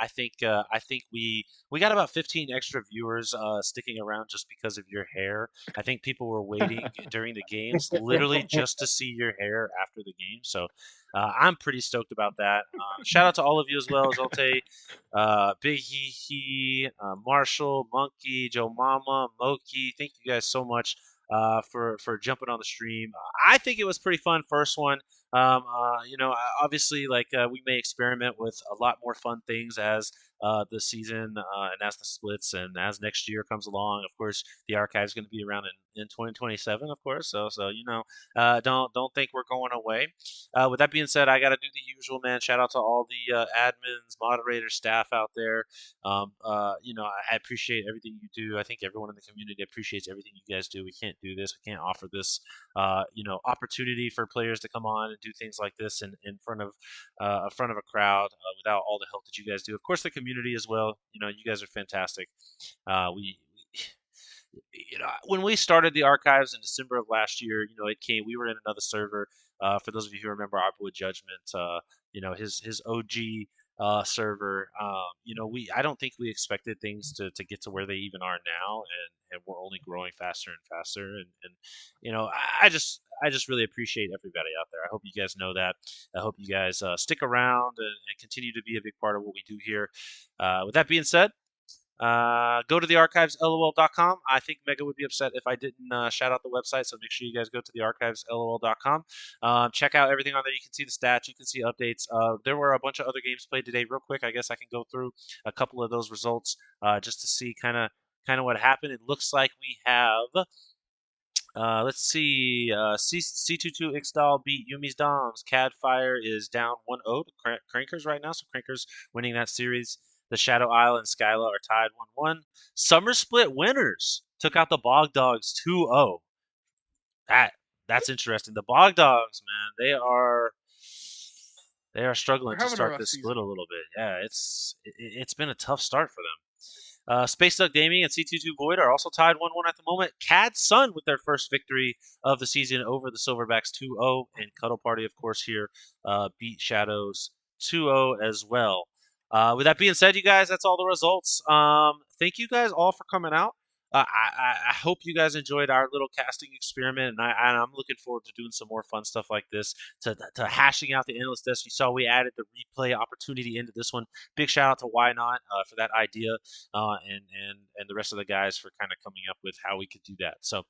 I think we got about 15 extra viewers sticking around just because of your hair. I think people were waiting during the games literally just to see your hair after the game. So I'm pretty stoked about that. Shout out to all of you as well, Zolte, Big Hee, Marshall, Monkey, Joe Mama, Moki. Thank you guys so much for jumping on the stream. I think it was pretty fun first one. Obviously, like we may experiment with a lot more fun things as the season and as the splits and as next year comes along. Of course, the archive is going to be around in 2027, of course. So don't think we're going away. With that being said, I got to do the usual, man. Shout out to all the admins, moderators, staff out there. I appreciate everything you do. I think everyone in the community appreciates everything you guys do. We can't do this. We can't offer this, opportunity for players to come on and do things like this in front of a crowd without all the help that you guys do. Of course, the community as well. You guys are fantastic. We when we started the archives in December of last year, we were in another server. For those of you who remember Arbwood Judgment, his OG server. I don't think we expected things to get to where they even are now, and we're only growing faster and faster. I just really appreciate everybody out there. I hope you guys know that. I hope you guys stick around and continue to be a big part of what we do here. With that being said, Go to the archives, lol.com. I think Mega would be upset if I didn't shout out the website, so make sure you guys go to the archives, lol.com. Check out everything on there. You can see the stats, you can see updates. There were a bunch of other games played today. Real quick, I guess I can go through a couple of those results just to see kind of what happened. It looks like we have. Let's see. C22 Ixdal beat Yumi's Doms. Cadfire is down 1-0 to Crankers right now, so Crankers winning that series. The Shadow Isle and Skyla are tied 1-1. Summer Split winners took out the Bog Dogs 2-0. That's interesting. The Bog Dogs, man, they are struggling They're to having a start rough this season. split a little bit. Yeah, it's been a tough start for them. Space Duck Gaming and C22 Void are also tied 1-1 at the moment. Cad Sun with their first victory of the season over the Silverbacks 2-0. And Cuddle Party, of course, here beat Shadows 2-0 as well. With that being said, you guys, that's all the results. Thank you guys all for coming out. I hope you guys enjoyed our little casting experiment, and I'm looking forward to doing some more fun stuff like this, to hashing out the endless desk. You saw we added the replay opportunity into this one. Big shout out to Why Not for that idea, and the rest of the guys for kind of coming up with how we could do that. So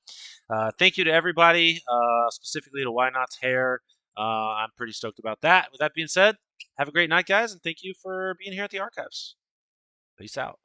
thank you to everybody, specifically to Why Not's hair. I'm pretty stoked about that. With that being said, have a great night, guys, and thank you for being here at the archives. Peace out.